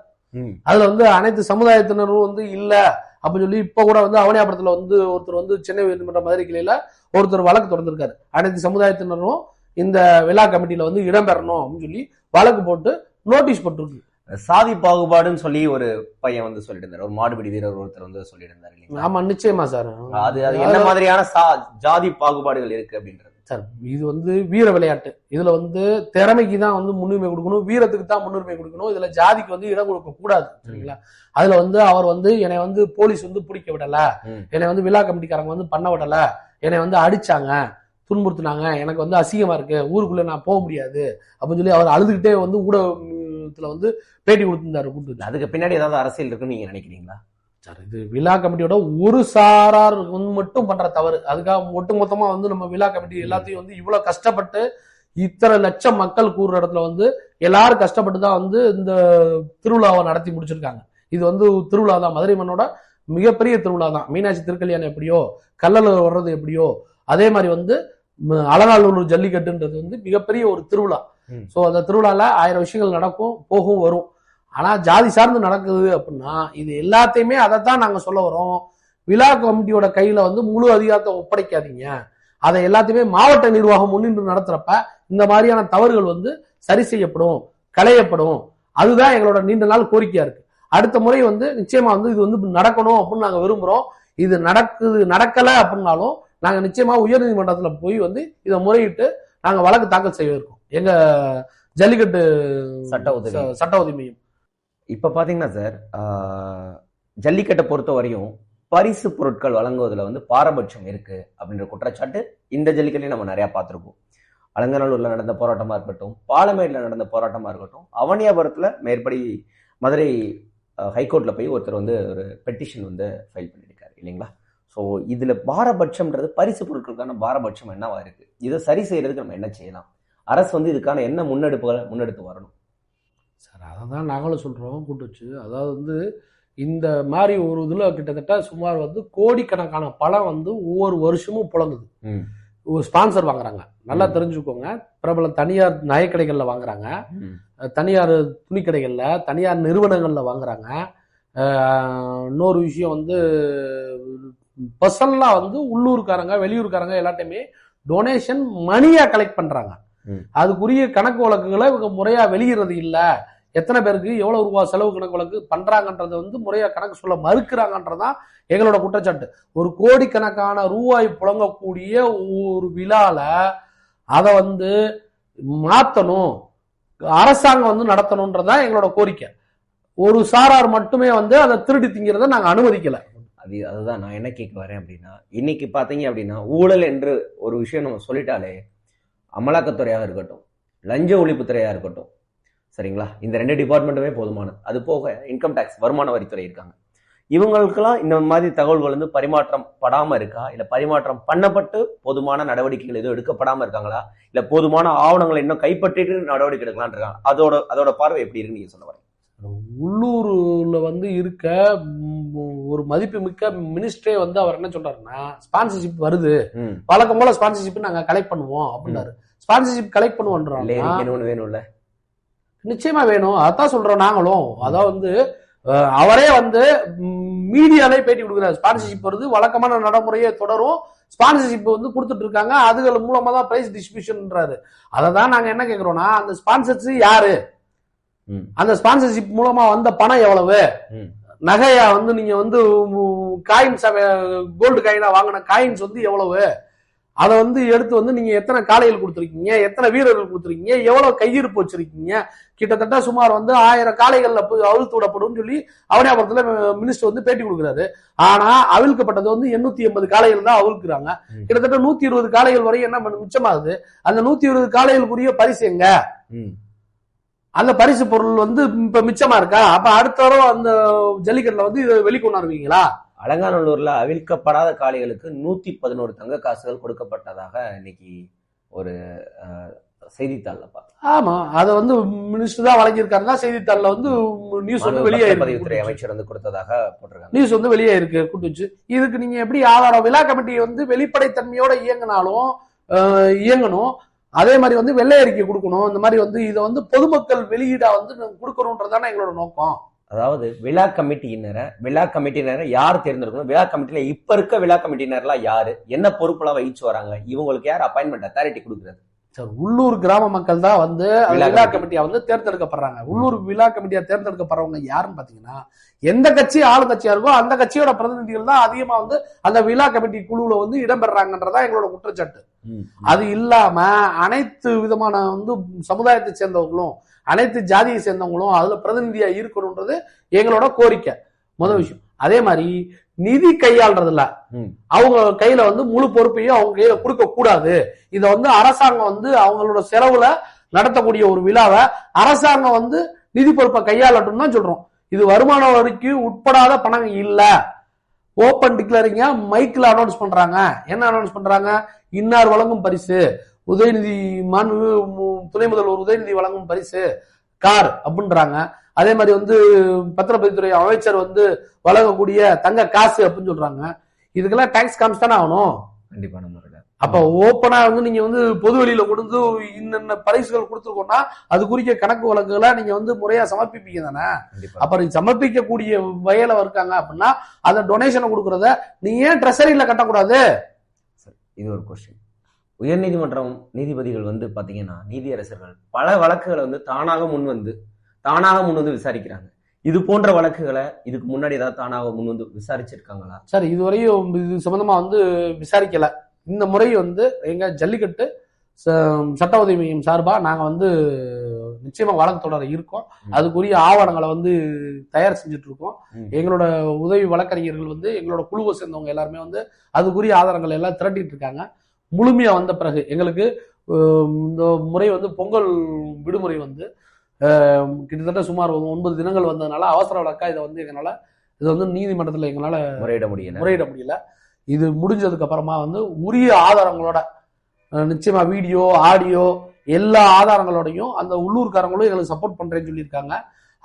அதுல வந்து அனைத்து சமுதாயத்தினரும் வந்து இல்ல அப்படின்னு சொல்லி இப்ப கூட வந்து அவனியாபுரத்துல வந்து ஒருத்தர் வந்து சென்னை உயர்நீதிமன்ற மதுரை கிளையில ஒருத்தர் வழக்கு தொடர்ந்திருக்காரு. அனைத்து சமுதாயத்தினரும் இந்த விழா கமிட்டியில வந்து இடம்பெறணும் அப்படின்னு சொல்லி வழக்கு போட்டு நோட்டீஸ் போட்டிருக்கு. சாதி பாகுபாடுன்னு சொல்லி ஒரு பையன் வந்து சொல்லிட்டு இருந்தாரு, ஒரு மாடுபிடி வீரர் ஒருத்தர் வந்து சொல்லிட்டு இருந்தாரு. ஆமா, நிச்சயமா சார். அது என்ன மாதிரியான ஜாதி பாகுபாடுகள் இருக்கு அப்படின்றது சார். இது வந்து வீர விளையாட்டு. இதுல வந்து திறமைக்கு தான் வந்து முன்னுரிமை கொடுக்கணும், வீரத்துக்கு தான் முன்னுரிமை கொடுக்கணும். இதுல ஜாதிக்கு வந்து இடம் கொடுக்க கூடாது. சரிங்களா? அதுல வந்து அவர் வந்து என்னை வந்து போலீஸ் வந்து பிடிக்க விடல, என்னை வந்து விழா கமிட்டிக்காரங்க வந்து பண்ண விடல, என்னை வந்து அடிச்சாங்க, துன்புறுத்தினாங்க, எனக்கு வந்து அசிங்கமா இருக்கு, ஊருக்குள்ள நான் போக முடியாது அப்படின்னு சொல்லி அவர் அழுதுகிட்டே வந்து ஊடகத்துல வந்து பேட்டி கொடுத்திருந்தாரு. அதுக்கு பின்னாடி ஏதாவது அரசியல் இருக்குன்னு நீங்க நினைக்கிறீங்களா சார்? இது விழா கமிட்டியோட ஒரு சாரார் மட்டும் பண்ற தவறு. அதுக்காக ஒட்டுமொத்தமா வந்து நம்ம விழா கமிட்டி எல்லாத்தையும் வந்து இவ்வளவு கஷ்டப்பட்டு இத்தனை லட்சம் மக்கள் கூறுற இடத்துல வந்து எல்லாரும் கஷ்டப்பட்டு தான் வந்து இந்த திருவிழாவை நடத்தி முடிச்சிருக்காங்க. இது வந்து திருவிழா தான், மதுரை மண்ணோட மிகப்பெரிய திருவிழா தான். மீனாட்சி திருக்கல்யாணம் எப்படியோ, கல்லல வர்றது எப்படியோ, அதே மாதிரி வந்து அலங்காநல்லூர் ஜல்லிக்கட்டுன்றது வந்து மிகப்பெரிய ஒரு திருவிழா. சோ அந்த திருவிழால 1000 விஷயங்கள் நடக்கும், போகும், வரும். ஆனா ஜாதி சார்ந்து நடக்குது அப்படின்னா இது எல்லாத்தையுமே அதைத்தான் நாங்க சொல்ல வரோம். விழா கமிட்டியோட கையில வந்து முழு அதிகாரத்தை ஒப்படைக்காதீங்க. அதை எல்லாத்தையுமே மாவட்ட நிர்வாகம் முன்னின்று நடத்துறப்ப இந்த மாதிரியான தவறுகள் வந்து சரி செய்யப்படும், களையப்படும். அதுதான் எங்களோட நீண்ட நாள் கோரிக்கையா இருக்கு. அடுத்த முறை வந்து நிச்சயமா வந்து இது வந்து நடக்கணும் அப்படின்னு நாங்க விரும்புறோம். இது நடக்கல அப்படின்னாலும் நாங்க நிச்சயமா உயர்நீதிமன்றத்துல போய் வந்து இதை முறையிட்டு நாங்க வழக்கு தாக்கல் செய்ய இருக்கோம், எங்க ஜல்லிக்கட்டு சட்ட உரிமையும். இப்ப பாத்தீங்கன்னா சார், ஜல்லிக்கட்டை பொறுத்த வரையும் பரிசு பொருட்கள் வழங்குவதில் வந்து பாரபட்சம் இருக்கு அப்படின்ற குற்றச்சாட்டு இந்த ஜல்லிக்கட்டையும் நம்ம நிறைய பார்த்திருக்கோம். அலங்காநல்லூர்ல நடந்த போராட்டமா இருக்கட்டும், பாலமேடுல நடந்த போராட்டமா இருக்கட்டும், அவனியாபுரத்துல மேற்படி மதுரை ஹைகோர்ட்ல போய் ஒருத்தர் வந்து ஒரு பெட்டிஷன் வந்து ஃபைல் பண்ணியிருக்காரு இல்லைங்களா? ஸோ இதுல பாரபட்சம்ன்றது பரிசு பொருட்களுக்கான பாரபட்சம் என்னவா இருக்கு? இதை சரி செய்யறதுக்கு நம்ம என்ன செய்யலாம்? அரசு வந்து இதுக்கான என்ன முன்னெடுத்து வரணும் சார்? அதை தான் நாங்களும் சொல்றோம் கூட்டு வச்சு. அதாவது வந்து இந்த மாதிரி ஒரு இதுல கிட்டத்தட்ட சுமார் வந்து கோடிக்கணக்கான பணம் வந்து ஒவ்வொரு வருஷமும் புழங்குது. ஒரு ஸ்பான்சர் வாங்குறாங்க, நல்லா தெரிஞ்சுக்கோங்க. பிரபல தனியார் நகைக்கடைகள்ல வாங்குறாங்க, தனியார் துணிக்கடைகள்ல, தனியார் நிறுவனங்கள்ல வாங்குறாங்க. இன்னொரு விஷயம் வந்து பர்சனலா வந்து உள்ளூர்காரங்க வெளியூர்காரங்க எல்லாத்தையுமே டொனேஷன் மணியா கலெக்ட் பண்றாங்க. அதுக்குரிய கணக்கு வழக்குகளை இவங்க முறையா வெளியிறது இல்ல. எத்தனை பேருக்கு எவ்வளவு ரூபாய் செலவு கணக்கு வழக்கு பண்றாங்கன்றத வந்து முறையா கணக்கு சொல்ல மறுக்கிறாங்கன்றதான் எங்களோட குற்றச்சாட்டு. ஒரு கோடிக்கணக்கான ரூபாய் புழங்கக்கூடிய ஒரு விழால அதை வந்து மாத்தணும், அரசாங்கம் வந்து நடத்தணும்ன்றதான் எங்களோட கோரிக்கை. ஒரு சாரார் மட்டுமே வந்து அதை திருடி திங்கிறத நாங்க அனுமதிக்கல. அதுதான் நான் என்ன கேட்க வரேன் அப்படின்னா, இன்னைக்கு பாத்தீங்க அப்படின்னா ஊழல் என்று ஒரு விஷயம் நம்ம சொல்லிட்டாலே அமலாக்கத்துறையாக இருக்கட்டும், லஞ்ச ஒழிப்புத்துறையாக இருக்கட்டும், சரிங்களா, இந்த 2 டிபார்ட்மெண்ட்டுமே போதுமானது. அது போக இன்கம் டேக்ஸ் வருமான வரித்துறை இருக்காங்க. இவங்களுக்கெல்லாம் இந்த மாதிரி தகவல்கள் வந்து பரிமாற்றம் படாம இருக்கா, இல்ல பரிமாற்றம் பண்ணப்பட்டு போதுமான நடவடிக்கைகள் எதுவும் எடுக்கப்படாம இருக்காங்களா, இல்ல போதுமான ஆவணங்களை இன்னும் கைப்பற்றிட்டு நடவடிக்கை எடுக்கலான் இருக்காங்க? அதோட பார்வை எப்படி இருக்குன்னு நீங்க சொல்ல வரீங்க? உள்ளூர்ல வந்து இருக்க ஒரு மதிப்பு மிக்க மினிஸ்டரே வந்து அவர் என்ன சொல்றாருன்னா, ஸ்பான்சர்ஷிப் வருது, வழக்கம் போல ஸ்பான்சர்ஷிப் நாங்க கலெக்ட் பண்ணுவோம் அப்படின்னாரு. ஸ்பான்சர்ஷிப் கலெக்ட் பண்ணுவோம், நிச்சயமா வேணும், அதான் சொல்றோம் நாங்களும். அதான் வந்து அவரே வந்து மீடியாலே பேட்டி கொடுக்குறாரு. ஸ்பான்சர்ஷிப் வருது, வழக்கமான நடைமுறையே தொடரும், ஸ்பான்சர்ஷிப் வந்து கொடுத்துட்டு இருக்காங்க, அதுகள் மூலமா தான் பிரைஸ் டிஸ்ட்ரிபியூஷன்ன்றாரு. அதை தான் நாங்க என்ன கேட்கிறோம்னா, அந்த ஸ்பான்சர்ஸ் யாரு, அந்த ஸ்பான்சர்ஷிப் மூலமா வந்த பணம் எவ்வளவு, நகையா வந்து நீங்க வந்து காயின்ஸ் கோல்டு காயினா வாங்கின காயின்ஸ் வந்து எவ்வளவு, அதை வந்து எடுத்து வந்து நீங்க எத்தனை காளைகள் கொடுத்துருக்கீங்க, எத்தனை வீரர்கள் கொடுத்துருக்கீங்க, எவ்வளவு கையிருப்பு வச்சிருக்கீங்க, கிட்டத்தட்ட சுமார் வந்து 1000 காளைகள்ல அவிழ்த்து விடப்படும் சொல்லி அவனியாபுரத்துல மினிஸ்டர் வந்து பேட்டி கொடுக்குறாரு. ஆனா அவிழ்க்கப்பட்டது வந்து 880 காளைகள் தான் அவிழ்க்கிறாங்க. கிட்டத்தட்ட 120 காளைகள் வரை என்ன மிச்சமாகுது. அந்த 120 காளைகளுக்குரிய பரிசு எங்க? அந்த பரிசு பொருள் வந்து இப்ப மிச்சமா இருக்கா? அப்ப அடுத்த தடவை அந்த ஜல்லிக்கட்டுல வந்து இதை வெளிக்கொண்டாருவீங்களா? அலங்காநல்லூர்ல அவிழ்க்கப்படாத காளைகளுக்கு 111 தங்க காசுகள் கொடுக்கப்பட்டதாக இன்னைக்கு ஒரு செய்தித்தாள்ல பார்த்தேன். ஆமா, அதை வந்து மினிஸ்டர் தான் வழங்கியிருக்காருன்னா செய்தித்தாள்ல வந்து நியூஸ் வந்து வெளியே பதிவுத்துறை அமைச்சர் வந்து கொடுத்ததாக போட்டிருக்காங்க. நியூஸ் வந்து வெளியே இருக்கு கூட்டுச்சு. இதுக்கு நீங்க எப்படி ஆதாரம்? விழா கமிட்டி வந்து வெளிப்படைத்தன்மையோட இயங்கணும். அதே மாதிரி வந்து வெள்ளை அறிக்கை கொடுக்கணும். இந்த மாதிரி வந்து இதை வந்து பொதுமக்கள் வெளியீடா வந்து கொடுக்கணும்ன்றதான எங்களோட நோக்கம். அதாவது விழா கமிட்டியினரை யார் தேர்ந்தெடுக்கணும், விழா கமிட்டியில இப்ப இருக்க விழா கமிட்டியினர்லாம் யாரு, என்ன பொறுப்புலாம் வகிச்சு வராங்க, இவங்களுக்கு யார் அப்பாயின்மெண்ட் அத்தாரிட்டி கொடுக்குறது? உள்ளூர் கிராம மக்கள் தான் வந்து விழா கமிட்டியா வந்து தேர்ந்தெடுக்கப்படுறாங்க. உள்ளூர் விழா கமிட்டியா தேர்ந்தெடுக்கப்படுறவங்க யாருன்னு பாத்தீங்கன்னா, எந்த கட்சி ஆளுங்கட்சியா இருக்கோ அந்த கட்சியோட பிரதிநிதிகள் தான் அதிகமா வந்து அந்த விழா கமிட்டி குழுவுல வந்து இடம்பெறாங்கன்றதா எங்களோட குற்றச்சாட்டு. அது இல்லாம அனைத்து விதமான வந்து சமுதாயத்தை சேர்ந்தவங்களும் அனைத்து ஜாதியை சேர்ந்தவங்களும் அதுல பிரதிநிதியா இருக்கணும்ன்றது எங்களோட கோரிக்கை. முதல் விஷயம். அதே மாதிரி நிதி கையாள்றதுல அவங்க கையில வந்து முழு பொறுப்பையும் அவங்க கையில கொடுக்க கூடாது. இத வந்து அரசாங்கம் வந்து அவங்களோட செலவுல நடத்தக்கூடிய ஒரு விழாவை அரசாங்கம் வந்து நிதி பொறுப்பை கையாளட்டும் தான் சொல்றோம். இது வருமான வரிக்கு உட்படாத பணம் இல்ல. ஓபன் டிக்ளரிங்கா மைக்ல அனௌன்ஸ் பண்றாங்க. என்ன அனௌன்ஸ் பண்றாங்க? இன்னார் வழங்கும் பரிசு, உதயநிதி துணை முதல்வர் உதயநிதி வழங்கும் பரிசு கார் அப்படின்றாங்க. அதே மாதிரி வந்து பத்திரப்பதிவுத்துறை அமைச்சர் வந்து வழங்கக்கூடிய தங்க காசு அப்படின்னு சொல்றாங்க. இதுக்கெல்லாம் டாக்ஸ் காமிச்சு தானே ஆகணும். கண்டிப்பா நம்ம அப்ப ஓப்பனா வந்து நீங்க வந்து பொது வெளியில கொடுத்து இன்னென்ன பரிசுகள் கொடுத்துருக்கோம்னா அது குறிக்க கணக்கு வழக்குகளை நீங்க வந்து முறையா சமர்ப்பிப்பீங்க தானே. அப்ப நீங்க சமர்ப்பிக்கக்கூடிய வகையில இருக்காங்க அப்படின்னா அந்த டொனேஷனை கொடுக்கறத நீங்க ஏன் ட்ரெஷரியில கட்டக்கூடாது? இது ஒரு கொஸ்டின். உயர்நீதிமன்றம் நீதிபதிகள் வந்து பாத்தீங்கன்னா நீதியரசர்கள் பல வழக்குகளை வந்து தானாக முன் வந்து விசாரிக்கிறாங்க. இது போன்ற வழக்குகளை இதுக்கு முன்னாடி ஏதாவது தானாக முன் வந்து விசாரிச்சிருக்காங்களா? சார், இதுவரையும் இது சம்பந்தமா வந்து விசாரிக்கல. இந்த முறை வந்து எங்க ஜல்லிக்கட்டு சட்ட உதவி மையம் சார்பா நாங்க வந்து நிச்சயமா வழக்கு தொடர இருக்கோம். அதுக்குரிய ஆவணங்களை வந்து தயார் செஞ்சுட்டு இருக்கோம். எங்களோட உதவி வழக்கறிஞர்கள் வந்து எங்களோட குழுவை சேர்ந்தவங்க எல்லாருமே வந்து அதுக்குரிய ஆதாரங்கள் எல்லாம் திரட்டிட்டு இருக்காங்க. முழுமையா வந்த பிறகு எங்களுக்கு இந்த முறை வந்து பொங்கல் விடுமுறை வந்து கிட்டத்தட்ட சுமார் 9 தினங்கள் வந்ததுனால அவசர வழக்கா இதை வந்து நீதிமன்றத்தில் எங்களால முறையிட முடியல. இது முடிஞ்சதுக்கு அப்புறமா வந்து உரிய ஆதாரங்களோட நிச்சயமா வீடியோ ஆடியோ எல்லா ஆதாரங்களோடையும் அந்த உள்ளூர்காரங்களும் எங்களுக்கு சப்போர்ட் பண்றேன்னு சொல்லியிருக்காங்க.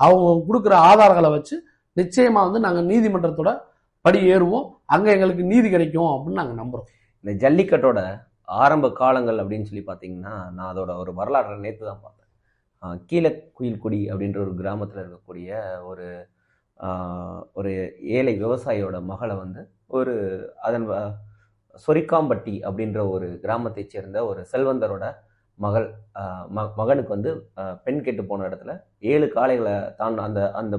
அவங்க கொடுக்குற ஆதாரங்களை வச்சு நிச்சயமா வந்து நாங்க நீதிமன்றத்தோட படி ஏறுவோம். அங்க எங்களுக்கு நீதி கிடைக்கும் அப்படின்னு நாங்க நம்புறோம். இந்த ஜல்லிக்கட்டோட ஆரம்ப காலங்கள் அப்படின்னு சொல்லி பாத்தீங்கன்னா, நான் அதோட ஒரு வரலாற்றை நேற்று தான் பார்த்தேன். கீழக்குயில்குடி அப்படின்ற ஒரு கிராமத்துல இருக்கக்கூடிய ஒரு ஏழை விவசாயியோட மகளை வந்து அதன் சொரிக்காம்பட்டி அப்படின்ற ஒரு கிராமத்தை சேர்ந்த ஒரு செல்வந்தரோட மகனுக்கு வந்து பெண் கேட்டு போன இடத்துல 7 காளைகளை அந்த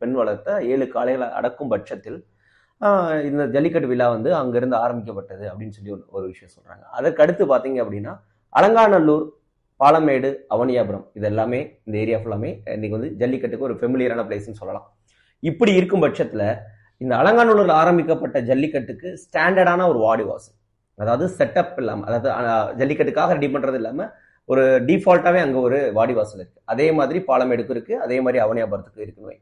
பெண் வளர்த்த 7 காளைகளை அடக்கும் பட்சத்தில் இந்த ஜல்லிக்கட்டு விழா வந்து அங்கிருந்து ஆரம்பிக்கப்பட்டது அப்படின்னு சொல்லி ஒரு விஷயம் சொல்றாங்க. அதற்கு அடுத்து பாத்தீங்க அப்படின்னா அலங்காநல்லூர், பாலமேடு, அவனியாபுரம் இது எல்லாமே இந்த ஏரியா ஃபுல்லாமே இன்னைக்கு வந்து ஜல்லிக்கட்டுக்கு ஒரு ஃபெமிலியரான பிளேஸ்ன்னு சொல்லலாம். இப்படி இருக்கும் பட்சத்துல இந்த அலங்காநல்லூர்ல ஆரம்பிக்கப்பட்ட ஜல்லிக்கட்டுக்கு ஸ்டாண்டர்டான ஒரு வாடி வாசல், அதாவது செட்டப் இல்லாம, அதாவது ஜல்லிக்கட்டுக்காக ரெடி பண்றது இல்லாம ஒரு டிஃபால்ட்டாவே அங்க ஒரு வாடி வாசல் இருக்கு. அதே மாதிரி பாலமேடுக்கு இருக்கு, அதே மாதிரி அவனியாபுரத்துக்கு இருக்குன்னு.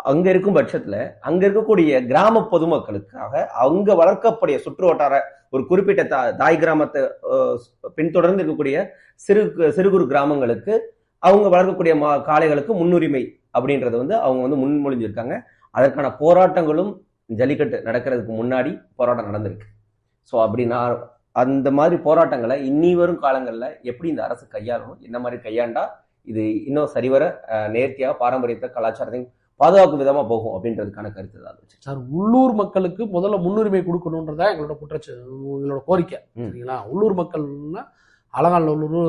அங்க இருக்கும் பட்சத்துல அங்க இருக்கக்கூடிய கிராம பொதுமக்களுக்காக அங்க வளர்க்கக்கூடிய சுற்று வட்டார ஒரு குறிப்பிட்ட தாய் கிராமத்தை பின்தொடர்ந்து இருக்கக்கூடிய சிறு குறு கிராமங்களுக்கு அவங்க வளர்க்கக்கூடிய காளைகளுக்கு முன்னுரிமை அப்படின்றது வந்து அவங்க வந்து முன்மொழிஞ்சிருக்காங்க. அதற்கான போராட்டங்களும் ஜல்லிக்கட்டு நடக்கிறதுக்கு முன்னாடி போராட்டம் நடந்திருக்கு. ஸோ அப்படின்னா அந்த மாதிரி போராட்டங்களை இன்னி வரும் காலங்கள்ல எப்படி இந்த அரசு கையாளணும், என்ன மாதிரி கையாண்டா இது இன்னும் சரிவர நேர்த்தியாக பாரம்பரியத்தை கலாச்சாரத்தையும் பாதுகாக்கும் விதமா போகும் அப்படின்றதுக்கான கருத்து தான் சார். உள்ளூர் மக்களுக்கு முதல்ல முன்னுரிமை கொடுக்கணும்ன்றதா எங்களோட எங்களோட கோரிக்கை. சரிங்களா? உள்ளூர் மக்கள்னா அலங்காநல்லூர்,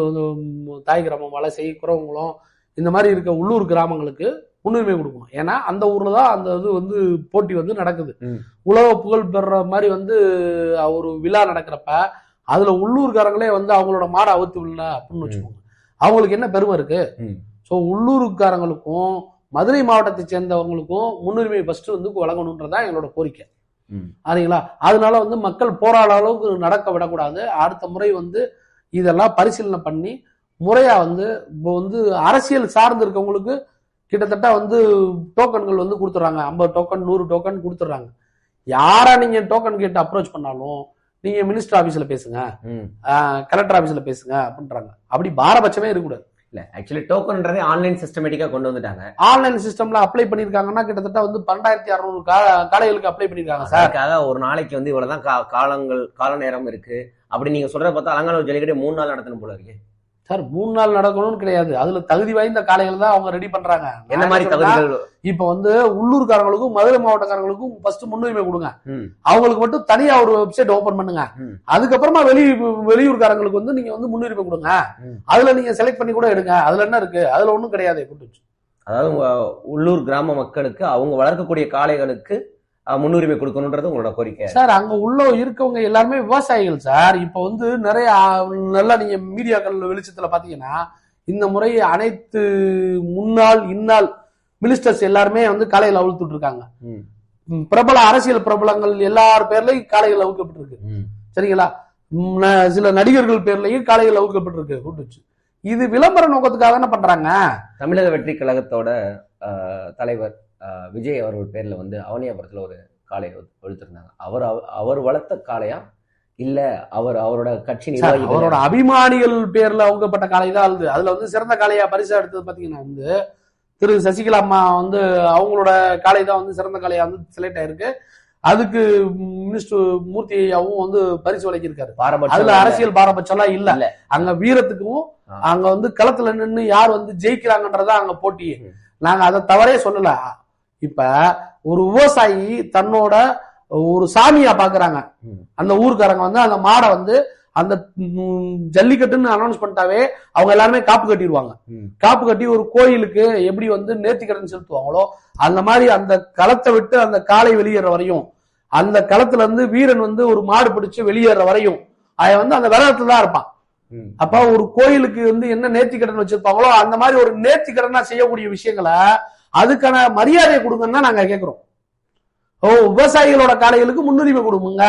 தாய் கிராமம், வலசை, குறவங்குளம் இந்த மாதிரி இருக்க உள்ளூர் கிராமங்களுக்கு முன்னுரிமை கொடுக்கணும். ஏன்னா அந்த ஊர்ல தான் அந்த இது வந்து போட்டி வந்து நடக்குது. உலக புகழ் பெற மாதிரி வந்து ஒரு விழா நடக்கிறப்ப அதுல உள்ளூர்காரங்களே வந்து அவங்களோட மாடை அவுத்து விடல அப்படின்னு வச்சுக்கோங்க, அவங்களுக்கு என்ன பெருமை இருக்கு? ஸோ உள்ளூர்காரங்களுக்கும் மதுரை மாவட்டத்தை சேர்ந்தவங்களுக்கும் முன்னுரிமை ஃபர்ஸ்ட் வந்து வழங்கணுன்றதான் எங்களோட கோரிக்கை. சரிங்களா? அதனால வந்து மக்கள் போராட அளவுக்கு நடக்க விடக்கூடாது. அடுத்த முறை வந்து இதெல்லாம் பரிசீலனை பண்ணி முறையா வந்து இப்போ வந்து அரசியல் சார்ந்து இருக்கவங்களுக்கு கிட்டத்தட்ட வந்து டோக்கன்கள் வந்து கொடுத்துட்றாங்க. 50 டோக்கன் 100 டோக்கன் கொடுத்துட்றாங்க. யாரா நீங்க டோக்கன் கேட்டு அப்ரோச் பண்ணாலும் நீங்க மினிஸ்டர் ஆபீஸ்ல பேசுங்க, கலெக்டர் ஆபீஸ்ல பேசுங்க அப்படின்றாங்க. அப்படி பாரபட்சமே இருக்கக்கூடாது. இல்ல ஆக்சுவலி டோக்கன்ன்றதே ஆன்லைன் சிஸ்டமேட்டிக்கா கொண்டு வந்துட்டாங்க. ஆன்லைன் சிஸ்டம்ல அப்ளை பண்ணிருக்காங்கன்னா கிட்டத்தட்ட வந்து 12,600 காலைகளுக்கு அப்ளை பண்ணிருக்காங்க சார். அதுக்காக ஒரு நாளைக்கு வந்து இவ்வளவுதான் கால நேரம் இருக்கு அப்படி நீங்க சொல்றத பார்த்தா அலங்காநல்லூர் ஜல்லிக்கட்டு 3 நாள் நடத்தணும் போல இருக்கு சார். 3 நாள் நடக்கணும்னு கிடையாது, அதுல தகுதி வாய்ந்த காளைகள் தான் அவங்க ரெடி பண்றாங்க. என்ன மாதிரி தகுதிகள்? இப்ப வந்து உள்ளூர்காரங்களுக்கும் மதுரை மாவட்டக்காரங்களுக்கும் ஃபர்ஸ்ட் முன்னுரிமை கொடுங்க. அவங்களுக்கு மட்டும் தனியா ஒரு வெப்சைட் ஓபன் பண்ணுங்க. அதுக்கப்புறமா வெளியூர்காரங்களுக்கு வந்து நீங்க வந்து முன்னுரிமை கொடுங்க. அதுல நீங்க செலக்ட் பண்ணி கூட எடுங்க. அதுல என்ன இருக்கு? அதுல ஒண்ணும் கிடையாது. அதாவது உள்ளூர் கிராம மக்களுக்கு அவங்க வளர்க்கக்கூடிய காளைகளுக்கு முன்னுரிமை கொடுக்கணும்ன்றது உங்களோட கோரிக்கை சார். அங்க உள்ள இருக்கவங்க எல்லாருமே விவசாயிகள் சார். இப்ப வந்து நிறைய நல்லா நீங்க மீடியாக்கள் வெளிச்சத்துல பாத்தீங்கன்னா இந்த முறை அனைத்து முன்னாள் இந்நாள் மினிஸ்டர்ஸ் எல்லாருமே வந்து காளைகள் அவிழ்த்துட்டு இருக்காங்க. பிரபல அரசியல் பிரபலங்கள் எல்லார் பேர்லயும் காளைகள் அவுக்கப்பட்டிருக்கு. சரிங்களா? சில நடிகர்கள் பேர்லயும் காளைகள் அவுக்கப்பட்டிருக்கு. இது விளம்பர நோக்கத்துக்காக என்ன பண்றாங்க? தமிழக வெற்றி கழகத்தோட தலைவர் விஜய் அவர்கள் பேர்ல வந்து அவனியாபுரத்துல ஒரு காளையை வளர்த்திருந்தாங்க. அவர் வளர்த்த காளையா இல்ல அவரோட கட்சி நிர்வாகி அவரோட அபிமானிகள் பேர்ல அவுக்கப்பட்ட காளை தான் அது. அதுல வந்து சிறந்த காளையா பரிசா எடுத்தது பாத்தீங்கன்னா வந்து திரு சசிகலா அம்மா வந்து அவங்களோட காளை தான் வந்து சிறந்த காளையா வந்து செலக்ட் ஆயிருக்கு. அதுக்கு மினிஸ்டர் மூர்த்தி ஐயாவும் வந்து பரிசு வழங்கியிருக்காரு. அதுல அரசியல் பாரபட்சம் எல்லாம் இல்ல. அங்க வீரத்துக்கும் அங்க வந்து களத்துல நின்று யார் வந்து ஜெயிக்கிறாங்கன்றதா அங்க போட்டி. நாங்க அதை தவறே சொல்லல. இப்ப ஒரு விவசாயி தன்னோட ஒரு சாமியா பாக்குறாங்க. அந்த ஊருக்காரங்க வந்து அந்த மாடை வந்து அந்த ஜல்லிக்கட்டுன்னு அனௌன்ஸ் பண்ணிட்டாவே அவங்க எல்லாருமே காப்பு கட்டிடுவாங்க. காப்பு கட்டி ஒரு கோயிலுக்கு எப்படி வந்து நேர்த்திக்கடன் செலுத்துவாங்களோ அந்த மாதிரி அந்த களத்தை விட்டு அந்த காளை வெளியேற வரையும், அந்த களத்துல இருந்து வீரன் வந்து ஒரு மாடு பிடிச்சு வெளியேற வரையும் அவன் வந்து அந்த விரதத்துல தான் இருப்பான். அப்ப ஒரு கோயிலுக்கு வந்து என்ன நேர்த்திக்கடன் வச்சிருப்பாங்களோ அந்த மாதிரி ஒரு நேர்த்திக்கடனா செய்யக்கூடிய விஷயங்களை அதுக்கான மரியாதையை கொடுங்கன்னா நாங்க கேட்கிறோம். விவசாயிகளோட காளைகளுக்கு முன்னுரிமை கொடுங்க.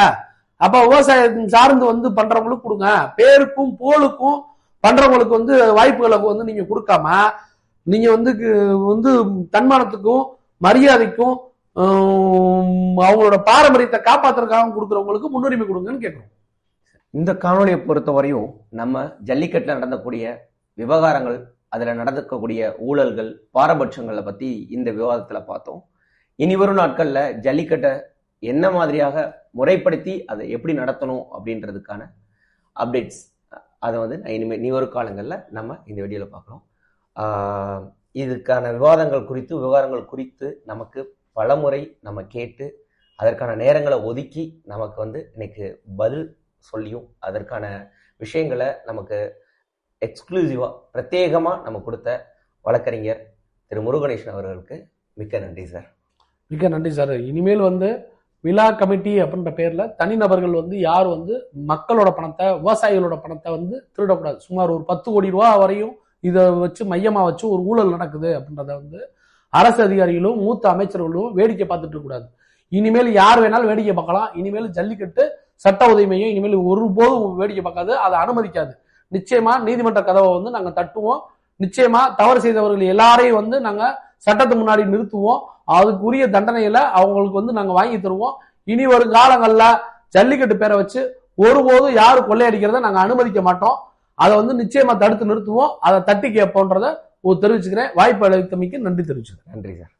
அப்ப விவசாயம் சார்ந்து வந்து பண்றவங்களுக்கு கொடுங்க. பேருக்கும் புகழுக்கும் பண்றவங்களுக்கு வந்து வாய்ப்புகளை வந்து நீங்க கொடுக்காம நீங்க வந்து தன்மானத்துக்கும் மரியாதைக்கும் அவங்களோட பாரம்பரியத்தை காப்பாத்துறதுக்காக கொடுக்கறவங்களுக்கு முன்னுரிமை கொடுங்கன்னு கேட்கிறோம். இந்த காணொலியை பொறுத்தவரையும் நம்ம ஜல்லிக்கட்டுல நடந்தக்கூடிய விவகாரங்கள், அதுல நடக்கக்கூடிய ஊழல்கள், பாரபட்சங்களை பத்தி இந்த விவாதத்துல பார்த்தோம். இனி வரும் நாட்கள்ல ஜல்லிக்கட்டை என்ன மாதிரியாக முறைப்படுத்தி அதை எப்படி நடத்தணும் அப்படின்றதுக்கான அப்டேட்ஸ் அதை வந்து இனி வரும் காலங்களில் நம்ம இந்த வீடியோல பார்க்கலாம். இதுக்கான விவகாரங்கள் குறித்து நமக்கு பலமுறை நம்ம கேட்டு அதற்கான நேரங்களை ஒதுக்கி நமக்கு வந்து இன்னைக்கு பதில் சொல்லியும் அதற்கான விஷயங்களை நமக்கு எக்ஸ்க்ளூசிவா பிரத்யேகமா நம்ம கொடுத்த வழக்கறிஞர் திரு முருகணேசன் அவர்களுக்கு மிக்க நன்றி சார். மிக்க நன்றி சார். இனிமேல் வந்து விழா கமிட்டி அப்படின்ற பேர்ல தனிநபர்கள் வந்து யாரும் வந்து மக்களோட பணத்தை, விவசாயிகளோட பணத்தை வந்து திருடக்கூடாது. சுமார் ஒரு 10 கோடி ரூபாய் வரையும் இதை வச்சு மையமா வச்சு ஒரு ஊழல் நடக்குது அப்படின்றத வந்து அரசு அதிகாரிகளும் மூத்த அமைச்சர்களும் வேடிக்கை பார்த்துட்டு இருக்க கூடாது. இனிமேல் யார் வேணாலும் வேடிக்கை பார்க்கலாம். இனிமேல் ஜல்லிக்கட்டு சட்ட உதவிமையும் இனிமேல் ஒருபோதும் வேடிக்கை பார்க்காது, அதை அனுமதிக்காது. நிச்சயமா நீதிமன்ற கதவை வந்து நாங்க தட்டுவோம். நிச்சயமா தவறு செய்தவர்கள் எல்லாரையும் வந்து நாங்க சட்டத்து முன்னாடி நிறுத்துவோம். அதுக்குரிய தண்டனையில அவங்களுக்கு வந்து நாங்க வாங்கி தருவோம். இனி வரும் காலங்கள்ல ஜல்லிக்கட்டு பேரை வச்சு ஒருபோதும் யாரும் கொள்ளையடிக்கிறத நாங்க அனுமதிக்க மாட்டோம். அதை வந்து நிச்சயமா தடுத்து நிறுத்துவோம். அதை தட்டி கேட்போன்றத தெரிவிச்சுக்கிறேன். வாய்ப்பு அளித்தமைக்கு நன்றி தெரிவிச்சுக்கிறேன். நன்றி சார்.